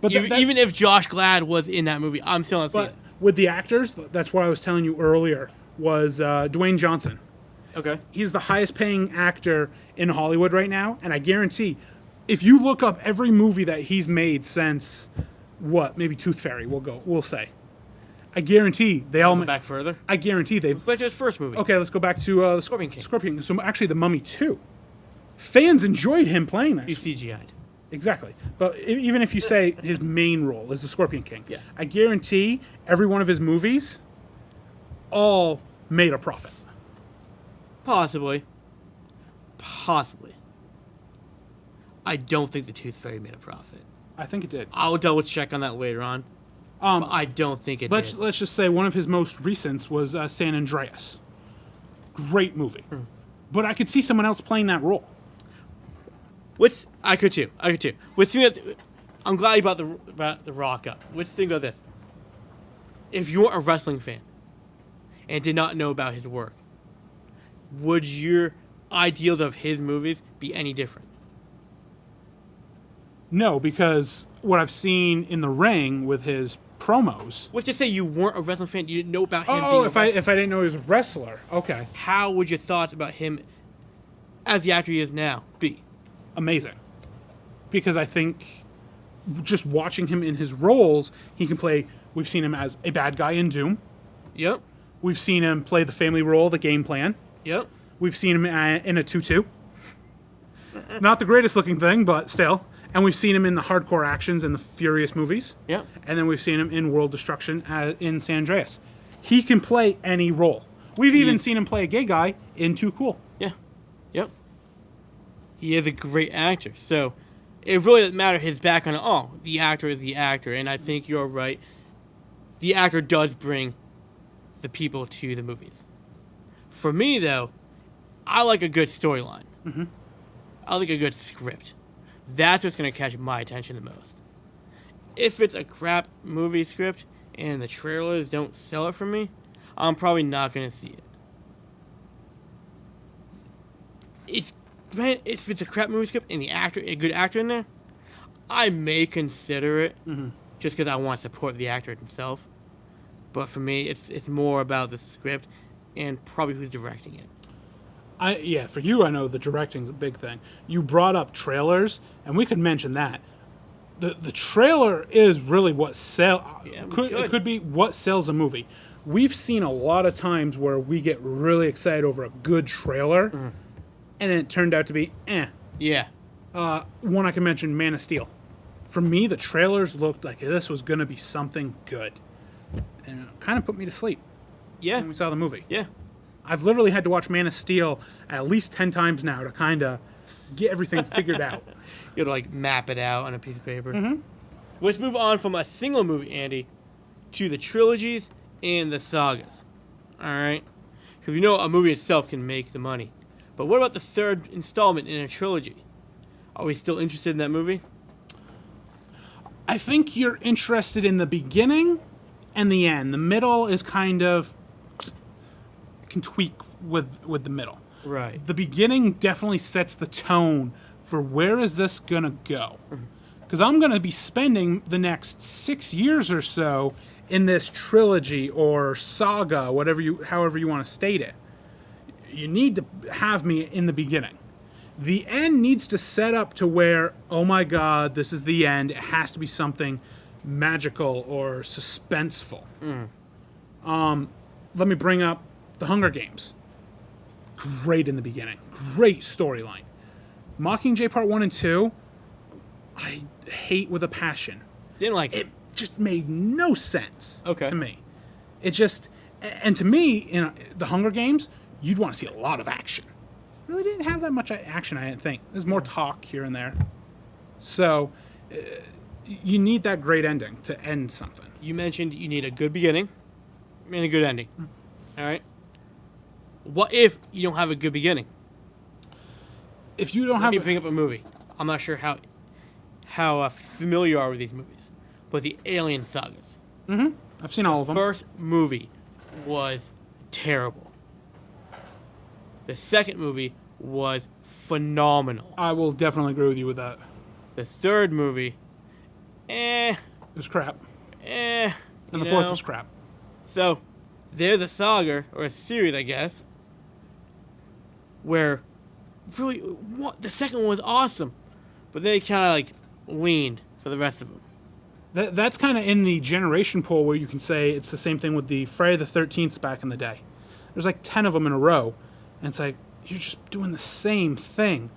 But Even if Josh Gad was in that movie, I'm still not seeing but it. with the actors, that's what I was telling you earlier. Was Dwayne Johnson? Okay. He's the highest paying actor in Hollywood right now, and I guarantee, if you look up every movie that he's made since maybe Tooth Fairy, we'll say. I guarantee they all Go back further. I guarantee they've. Back to his first movie. Okay, let's go back to the Scorpion King. Scorpion King. So actually, The Mummy 2. Fans enjoyed him playing He's this. CGI'd. Exactly. But even if you say his main role is the Scorpion King, Yes. I guarantee every one of his movies all made a profit. Possibly. I don't think the Tooth Fairy made a profit. I think it did. I'll double check on that later on. But I don't think it did. Let's just say one of his most recents was San Andreas. Great movie. But I could see someone else playing that role. I could too. I'm glad you brought the Rock up. Let's think of this. If you weren't a wrestling fan and did not know about his work, would your ideals of his movies be any different? No, because what I've seen in the ring with his promos. Let's just say you weren't a wrestling fan. You didn't know about him being Oh, a if I didn't know he was a wrestler. Okay. How would your thoughts about him as the actor he is now be? Amazing. Because I think just watching him in his roles, he can play. We've seen him as a bad guy in Doom. Yep. We've seen him play the family role, the game plan. Yep. We've seen him in a 2-2. Not the greatest looking thing, but still. And we've seen him in the hardcore actions in the Furious movies. Yep. And then we've seen him in World Destruction in San Andreas. He can play any role. We've even seen him play a gay guy in Too Cool. Yeah. Yep. He is a great actor. So it really doesn't matter his background at all. The actor is the actor. And I think you're right. The actor does bring the people to the movies. For me, though, I like a good storyline. Mm-hmm. I like a good script. That's what's going to catch my attention the most. If it's a crap movie script and the trailers don't sell it for me, I'm probably not going to see it. If it's a crap movie script and a good actor in there, I may consider it just because I want to support the actor himself. But for me, it's more about the script and probably who's directing it. For you, I know the directing's a big thing. You brought up trailers, and we could mention that. The trailer is really what it could be what sells a movie. We've seen a lot of times where we get really excited over a good trailer, and it turned out to be Yeah. One I can mention, Man of Steel. For me, the trailers looked like this was going to be something good, and it kind of put me to sleep Yeah. when we saw the movie. Yeah. I've literally had to watch Man of Steel at least 10 times now to kind of get everything figured out. You have to like map it out on a piece of paper. Mm-hmm. Let's move on from a single movie, Andy, to the trilogies and the sagas. All right? Because we know a movie itself can make the money. But what about the third installment in a trilogy? Are we still interested in that movie? I think you're interested in the beginning and the end. The middle is kind of can tweak with the middle. Right. The beginning definitely sets the tone for where is this gonna go. Because I'm gonna be spending the next 6 years or so in this trilogy or saga, however you want to state it. You need to have me in the beginning. The end needs to set up to where, oh my god, this is the end. It has to be something magical or suspenseful. Let me bring up The Hunger Games. Great in the beginning. Great storyline. Mockingjay Part 1 and 2, I hate with a passion. Didn't like it. It just made no sense Okay. to me. It just, and to me, in The Hunger Games, you'd want to see a lot of action. Really didn't have that much action, I didn't think. There's more talk here and there. So, you need that great ending to end something. You mentioned you need a good beginning and a good ending. All right? What if you don't have a good beginning? If you don't Let have me bring up a movie. I'm not sure how familiar you are with these movies, but the Alien Sagas. I've seen all of them. First movie was terrible. The second movie was phenomenal. I will definitely agree with you with that. The third movie, It was crap. And the you fourth know. was crap. So, there's a saga, or a series, I guess, where really, the second one was awesome, but they kind of like leaned for the rest of them. That's kind of in the generation poll where you can say it's the same thing with the Friday the 13th back in the day. There's like 10 of them in a row, and it's like, you're just doing the same thing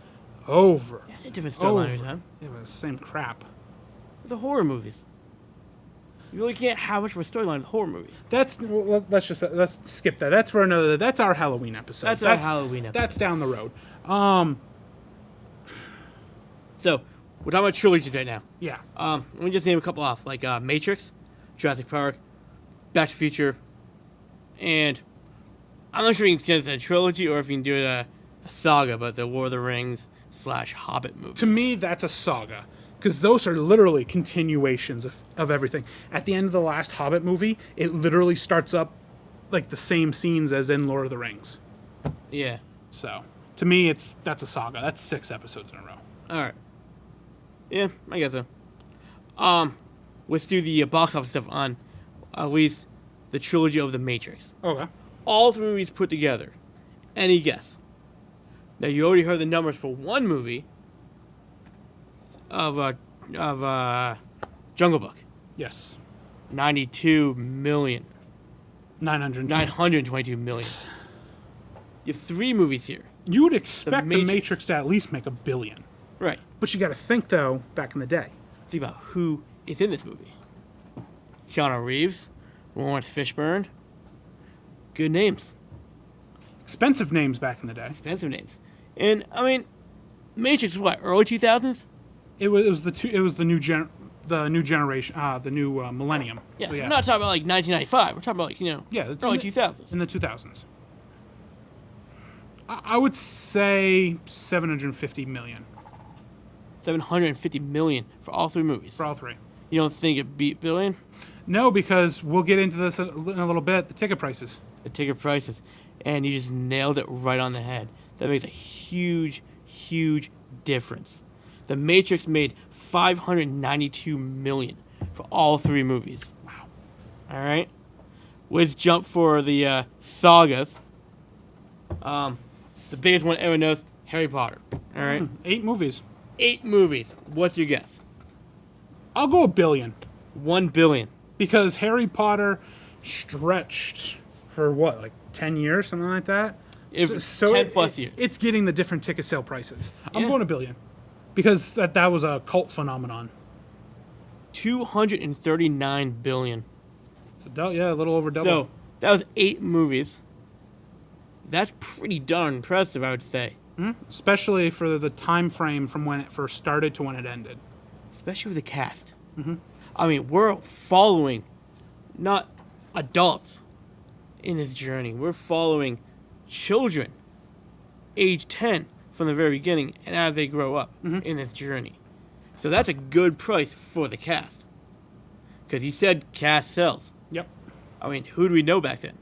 over. Yeah, a different storyline every time. It was the same crap. The horror movies. You really can't have much of a storyline with horror movie. Let's skip that. That's for another. That's our Halloween episode. That's our Halloween episode. That's down the road. So, we're talking about trilogies right now. Yeah. Let me just name a couple off, like Matrix, Jurassic Park, Back to the Future, and I'm not sure if you can consider it a trilogy or if you can do it a saga, but the War of the Rings / Hobbit movie. To me, that's a saga. Because those are literally continuations of everything. At the end of the last Hobbit movie, it literally starts up like the same scenes as in Lord of the Rings. Yeah. So, to me, that's a saga. That's 6 episodes in a row. All right. Yeah, I guess so. Let's do the box office stuff on at least the trilogy of The Matrix. Okay. All three movies put together. Any guess? Now, you already heard the numbers for one movie of Jungle Book. Yes. 92 million. 920. 922 million. You have three movies here. You would expect the Matrix. Matrix to at least make $1 billion. Right. But you got to think, though, back in the day. Think about who is in this movie. Keanu Reeves, Lawrence Fishburne. Good names. Expensive names back in the day. Expensive names. And, I mean, Matrix was what, early 2000s? It was the new generation, the new millennium. Yeah, So, so we're not talking about like 1995. We're talking about like, early 2000s. In the 2000s. I would say 750 million 750 million for all three movies. for all three. You don't think it beat billion? No, because we'll get into this in a little bit. The ticket prices. The ticket prices. And you just nailed it right on the head. That makes a huge, huge difference. The Matrix made 592 million for all three movies. Wow. All right. Let's jump for the sagas. The biggest one everyone knows, Harry Potter. All right. 8 movies. 8 movies. What's your guess? I'll go $1 billion 1 billion. because Harry Potter stretched for what, like 10 years, something like that. If 10 plus years. It's getting the different ticket sale prices. I'm Yeah. going $1 billion because that was a cult phenomenon. 239 billion. So, yeah, a little over double. So that was 8 movies. That's pretty darn impressive, I would say. Especially for the time frame from when it first started to when it ended. Especially with the cast. I mean, we're following not adults in this journey. We're following children, age 10, from the very beginning, and as they grow up in this journey. So that's a good price for the cast. Because he said cast sells. Yep. I mean, who do we know back then?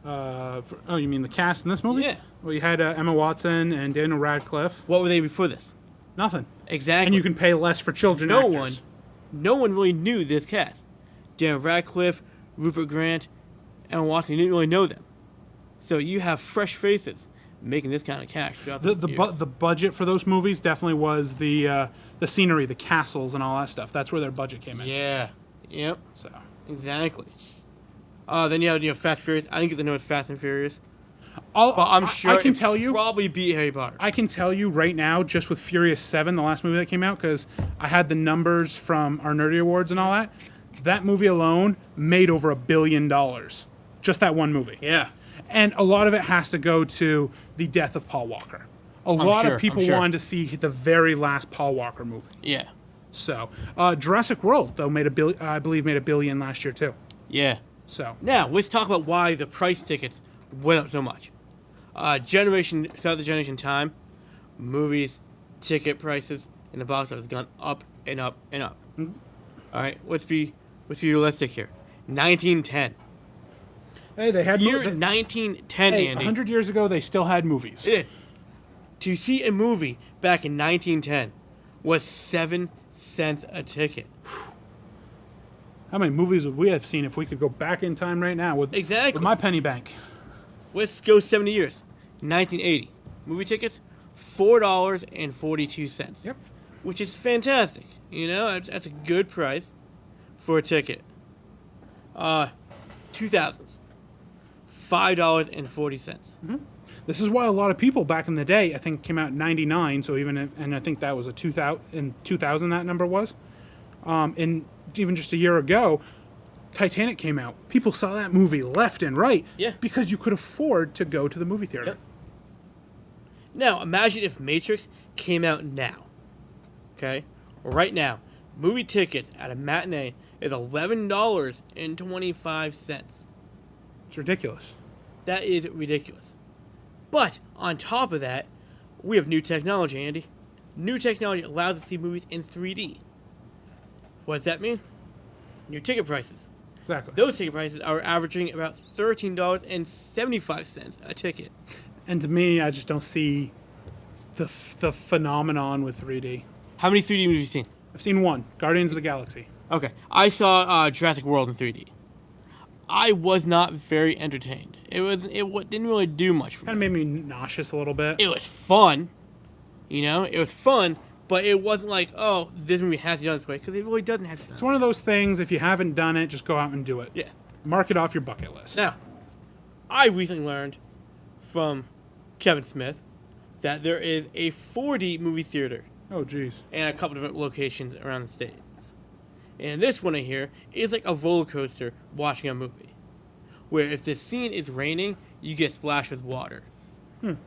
You mean the cast in this movie? Yeah. Well, you had Emma Watson and Daniel Radcliffe. What were they before this? Nothing. Exactly. And you can pay less for children actors. No one really knew this cast. Daniel Radcliffe, Rupert Grant, Emma Watson, you didn't really know them. So you have fresh faces making this kind of cash throughout the years. The budget for those movies definitely was the scenery, the castles, and all that stuff. That's where their budget came in. Yeah. Yep. So Exactly. Then you have Fast and Furious. I didn't get to know it's Fast and Furious, but I'm sure I can it tell you. probably beat Harry Potter. I can tell you right now, just with Furious 7, the last movie that came out, because I had the numbers from our Nerdy Awards and all that. That movie alone made over $1 billion. Just that one movie. Yeah. And a lot of it has to go to the death of Paul Walker. A lot of people wanted to see the very last Paul Walker movie. Yeah. So, Jurassic World, though, I believe made $1 billion last year, too. Yeah. So, Now, let's talk about why the price tickets went up so much. Throughout the generation time, movies, ticket prices, and the box office have gone up and up and up. All right, let's be realistic here. 1910. hey, they had... Year 1910, hey, Andy. 100 years ago, they still had movies. It did. To see a movie back in 1910 was 7 cents a ticket. How many movies would we have seen if we could go back in time right now with my penny bank? Let's go 70 years. 1980. Movie tickets, $4.42. Yep. Which is fantastic. You know, that's a good price for a ticket. 2000s. $5.40. This is why a lot of people back in the day, I think, came out in '99. So and I think that was a 2000 that number was. And even just a year ago, Titanic came out. People saw that movie left and right. Yeah. Because you could afford to go to the movie theater. Yep. Now, imagine if Matrix came out now. Okay? Right now, movie tickets at a matinee is $11.25. It's ridiculous. That is ridiculous. But on top of that, we have new technology, Andy. New technology allows us to see movies in 3D. What does that mean? New ticket prices. Exactly. Those ticket prices are averaging about $13.75 a ticket. And to me, I just don't see the phenomenon with 3D. How many 3D movies have you seen? I've seen one, Guardians of the Galaxy. Okay, I saw Jurassic World in 3D. I was not very entertained. Didn't really do much for me. Kind of made me nauseous a little bit. It was fun, it was fun, but it wasn't like, oh, this movie has to be done this way, because it really doesn't have to be done. It's one of those things, if you haven't done it, just go out and do it. Yeah. Mark it off your bucket list. Now, I recently learned from Kevin Smith that there is a 4D movie theater Oh, geez. and a couple different locations around the States. And this one I hear is like a roller coaster watching a movie, where if the scene is raining, you get splashed with water.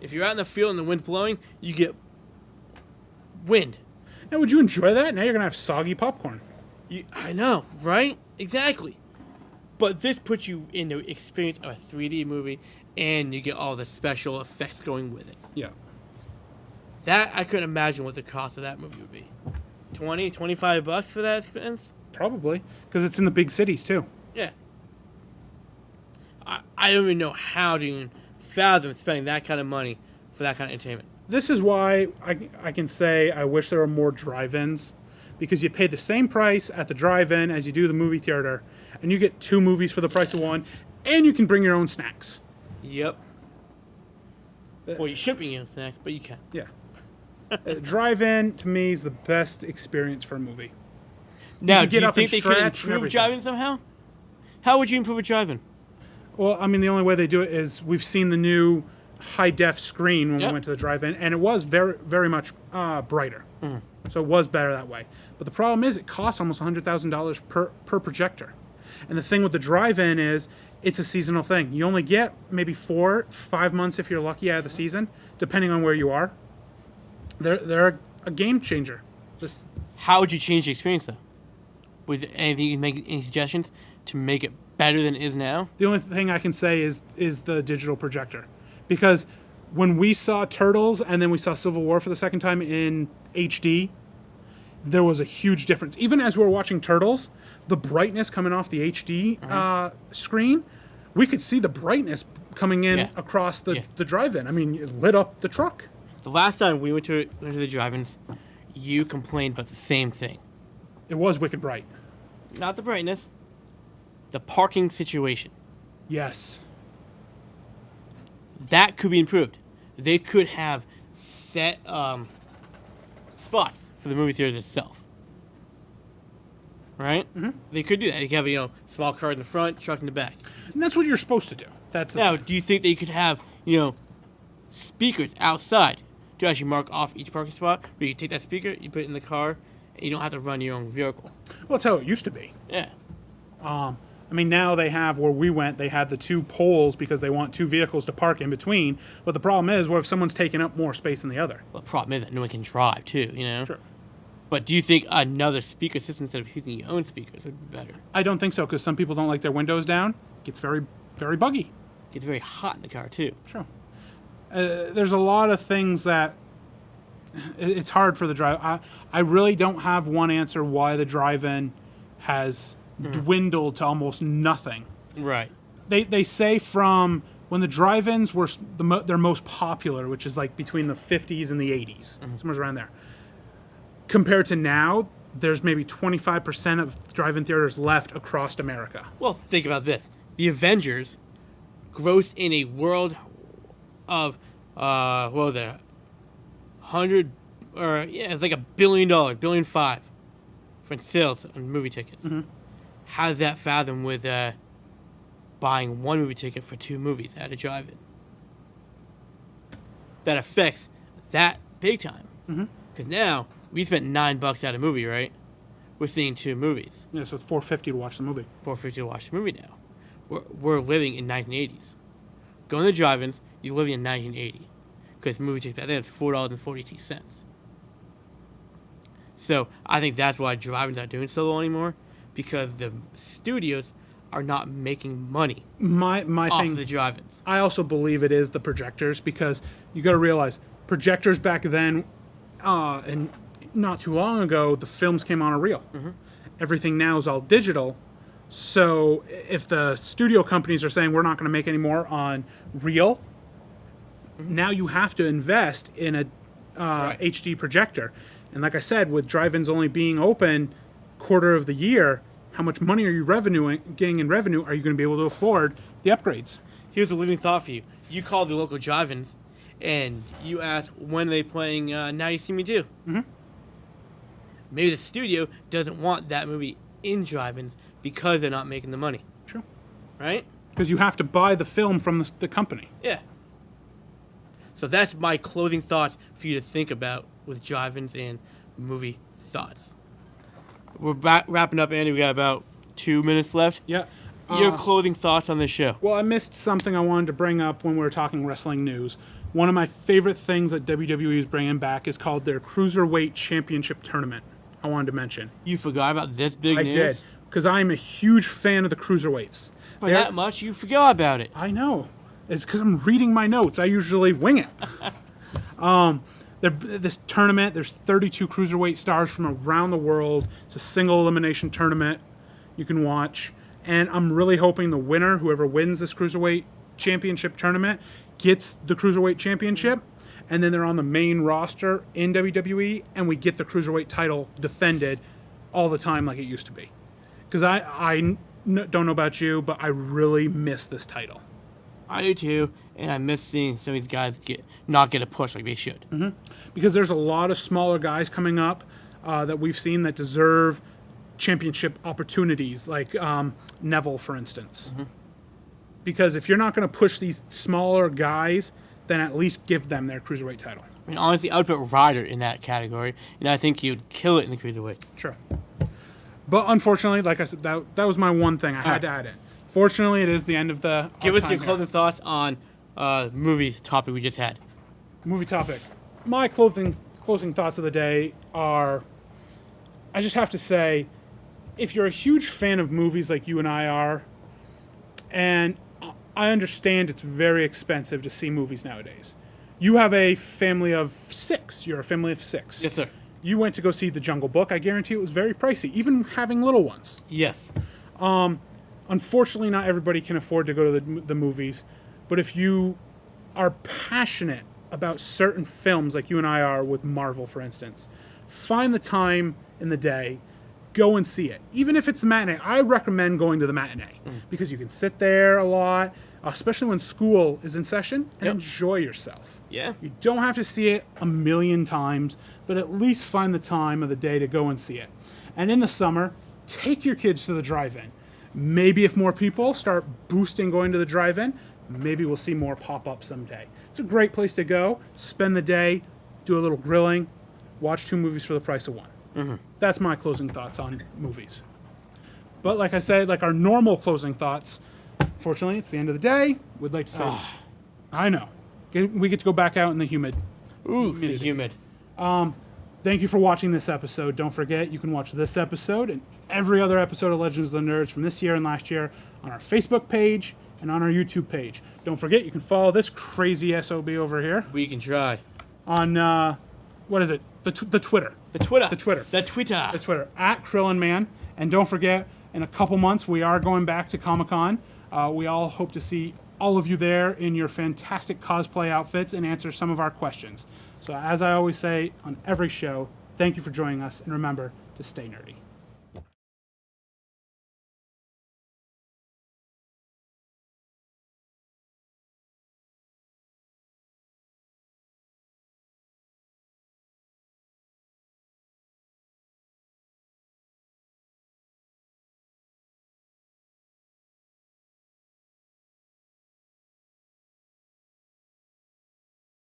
If you're out in the field and the wind's blowing, you get wind. Now, would you enjoy that? Now you're going to have soggy popcorn. I know, right? Exactly. But this puts you in the experience of a 3D movie, and you get all the special effects going with it. Yeah. That, I couldn't imagine what the cost of that movie would be. $20-$25 for that expense? Probably. Because it's in the big cities, too. Yeah. I don't even know how to even fathom spending that kind of money for that kind of entertainment. This is why I can say I wish there were more drive-ins. Because you pay the same price at the drive-in as you do the movie theater, and you get 2 movies for the price of one, and you can bring your own snacks. Yep. Well, you should bring your own snacks, but you can. Yeah. Drive-in, to me, is the best experience for a movie. Now, can do get you up think and they could stretch and improve everything. driving somehow? How would you improve a driving? Well, I mean, the only way they do it is we've seen the new high-def screen when Yep. we went to the drive-in, and it was very, very much brighter. So it was better that way. But the problem is it costs almost $100,000 per projector. And the thing with the drive-in is it's a seasonal thing. You only get maybe 4-5 months if you're lucky out of the season, depending on where you are. They're a game changer. Just How would you change the experience, though? With anything, you can make any suggestions to make it better than it is now? the only thing I can say is the digital projector. Because when we saw Turtles and then we saw Civil War for the second time in HD, there was a huge difference. Even as we were watching Turtles, the brightness coming off the HD screen, we could see the brightness coming in across the drive-in. I mean, it lit up the truck. The last time we went to the drive-ins, you complained about the same thing. It was wicked bright. Not the brightness, the parking situation. Yes. That could be improved. They could have set spots for the movie theater itself. Right? Mm-hmm. They could do that. They could have, small car in the front, truck in the back. And that's what you're supposed to do. That's the Now, do you think they could have, speakers outside to actually mark off each parking spot? Where you take that speaker, you put it in the car, and you don't have to run your own vehicle. Well, that's how it used to be. Yeah. I mean, now they have, where we went, they had the 2 poles because they want 2 vehicles to park in between. But the problem is, what if someone's taking up more space than the other? Well, the problem is that no one can drive, too, Sure. But do you think another speaker system instead of using your own speakers would be better? I don't think so, because some people don't like their windows down. It gets very, very buggy. It gets very hot in the car, too. Sure. There's a lot of things that it's hard for the drive. I really don't have one answer why the drive-in has dwindled to almost nothing. Right. They say from when the drive-ins were their most popular, which is like between the 50s and the 80s, somewhere around there. Compared to now, there's maybe 25% of drive-in theaters left across America. Well, think about this. The Avengers grossed in a world of, what was it? It's like $1 billion, $1.5 billion for sales on movie tickets. How does that fathom with buying one movie ticket for 2 movies at a drive-in? That affects that big time. Because now, we spent $9 at a movie, right? We're seeing 2 movies. Yeah, so it's $4.50 to watch the movie. $4.50 to watch the movie now. We're living in 1980s. Going to the drive-ins, you're living in 1980. Because movie tickets back then was $4.42. So I think that's why drive-ins aren't doing so well anymore. Because the studios are not making money My off thing, the drive-ins. I also believe it is the projectors, because you got to realize projectors back then, and not too long ago, the films came on a reel. Everything now is all digital. So if the studio companies are saying we're not going to make any more on reel, now you have to invest in HD projector. And like I said, with drive-ins only being open quarter of the year, how much money are you getting in revenue? Are you going to be able to afford the upgrades? Here's a living thought for you. You call the local drive-ins, and you ask when are they playing Now You See Me Do. Mm-hmm. Maybe the studio doesn't want that movie in drive-ins because they're not making the money. True. Right? Because you have to buy the film from the company. Yeah. So that's my closing thoughts for you to think about with drive-ins and movie thoughts. We're wrapping up, Andy. We got about 2 minutes left. Yeah. Your closing thoughts on this show. Well, I missed something I wanted to bring up when we were talking wrestling news. One of my favorite things that WWE is bringing back is called their Cruiserweight Championship Tournament. I wanted to mention. You forgot about this big news? I did, because I'm a huge fan of the Cruiserweights. By that much, you forgot about it. I know. It's because I'm reading my notes. I usually wing it. This tournament, there's 32 Cruiserweight stars from around the world. It's a single elimination tournament you can watch. And I'm really hoping the winner, whoever wins this Cruiserweight Championship tournament, gets the Cruiserweight Championship. And then they're on the main roster in WWE, and we get the Cruiserweight title defended all the time like it used to be. Because I don't know about you, but I really miss this title. I do too, and I miss seeing some of these guys not get a push like they should. Mm-hmm. Because there's a lot of smaller guys coming up that we've seen that deserve championship opportunities, like Neville, for instance. Mm-hmm. Because if you're not going to push these smaller guys, then at least give them their Cruiserweight title. I mean, honestly, I would put Ryder in that category, and I think he would kill it in the Cruiserweight. Sure. But unfortunately, like I said, that was my one thing. I had to add it. Fortunately, it is the end of the Give us your closing thoughts on movie topic we just had. Movie topic. My closing thoughts of the day are, I just have to say, if you're a huge fan of movies like you and I are, and I understand it's very expensive to see movies nowadays. You have a family of 6. You're a family of 6. Yes, sir. You went to go see The Jungle Book. I guarantee it was very pricey, even having little ones. Yes. Unfortunately, not everybody can afford to go to the movies. But if you are passionate about certain films, like you and I are with Marvel, for instance, find the time in the day, go and see it. Even if it's the matinee, I recommend going to the matinee because you can sit there a lot, especially when school is in session, and enjoy yourself. Yeah. You don't have to see it a million times, but at least find the time of the day to go and see it. And in the summer, take your kids to the drive-in. Maybe if more people start boosting going to the drive-in, maybe we'll see more pop up someday. It's a great place to go, spend the day, do a little grilling, watch 2 movies for the price of 1. Mm-hmm. That's my closing thoughts on movies. But like I said, like our normal closing thoughts, fortunately, it's the end of the day. We'd like to say, I know. We get to go back out in the humid. Ooh, the humid. Thank you for watching this episode. Don't forget, you can watch this episode and every other episode of Legends of the Nerds from this year and last year on our Facebook page and on our YouTube page. Don't forget, you can follow this crazy SOB over here. We can try. On, what is it? The Twitter. The Twitter. The Twitter. The Twitter. The Twitter. At KrillinMan. And don't forget, in a couple months, we are going back to Comic-Con. We all hope to see all of you there in your fantastic cosplay outfits and answer some of our questions. So as I always say on every show, thank you for joining us, and remember to stay nerdy.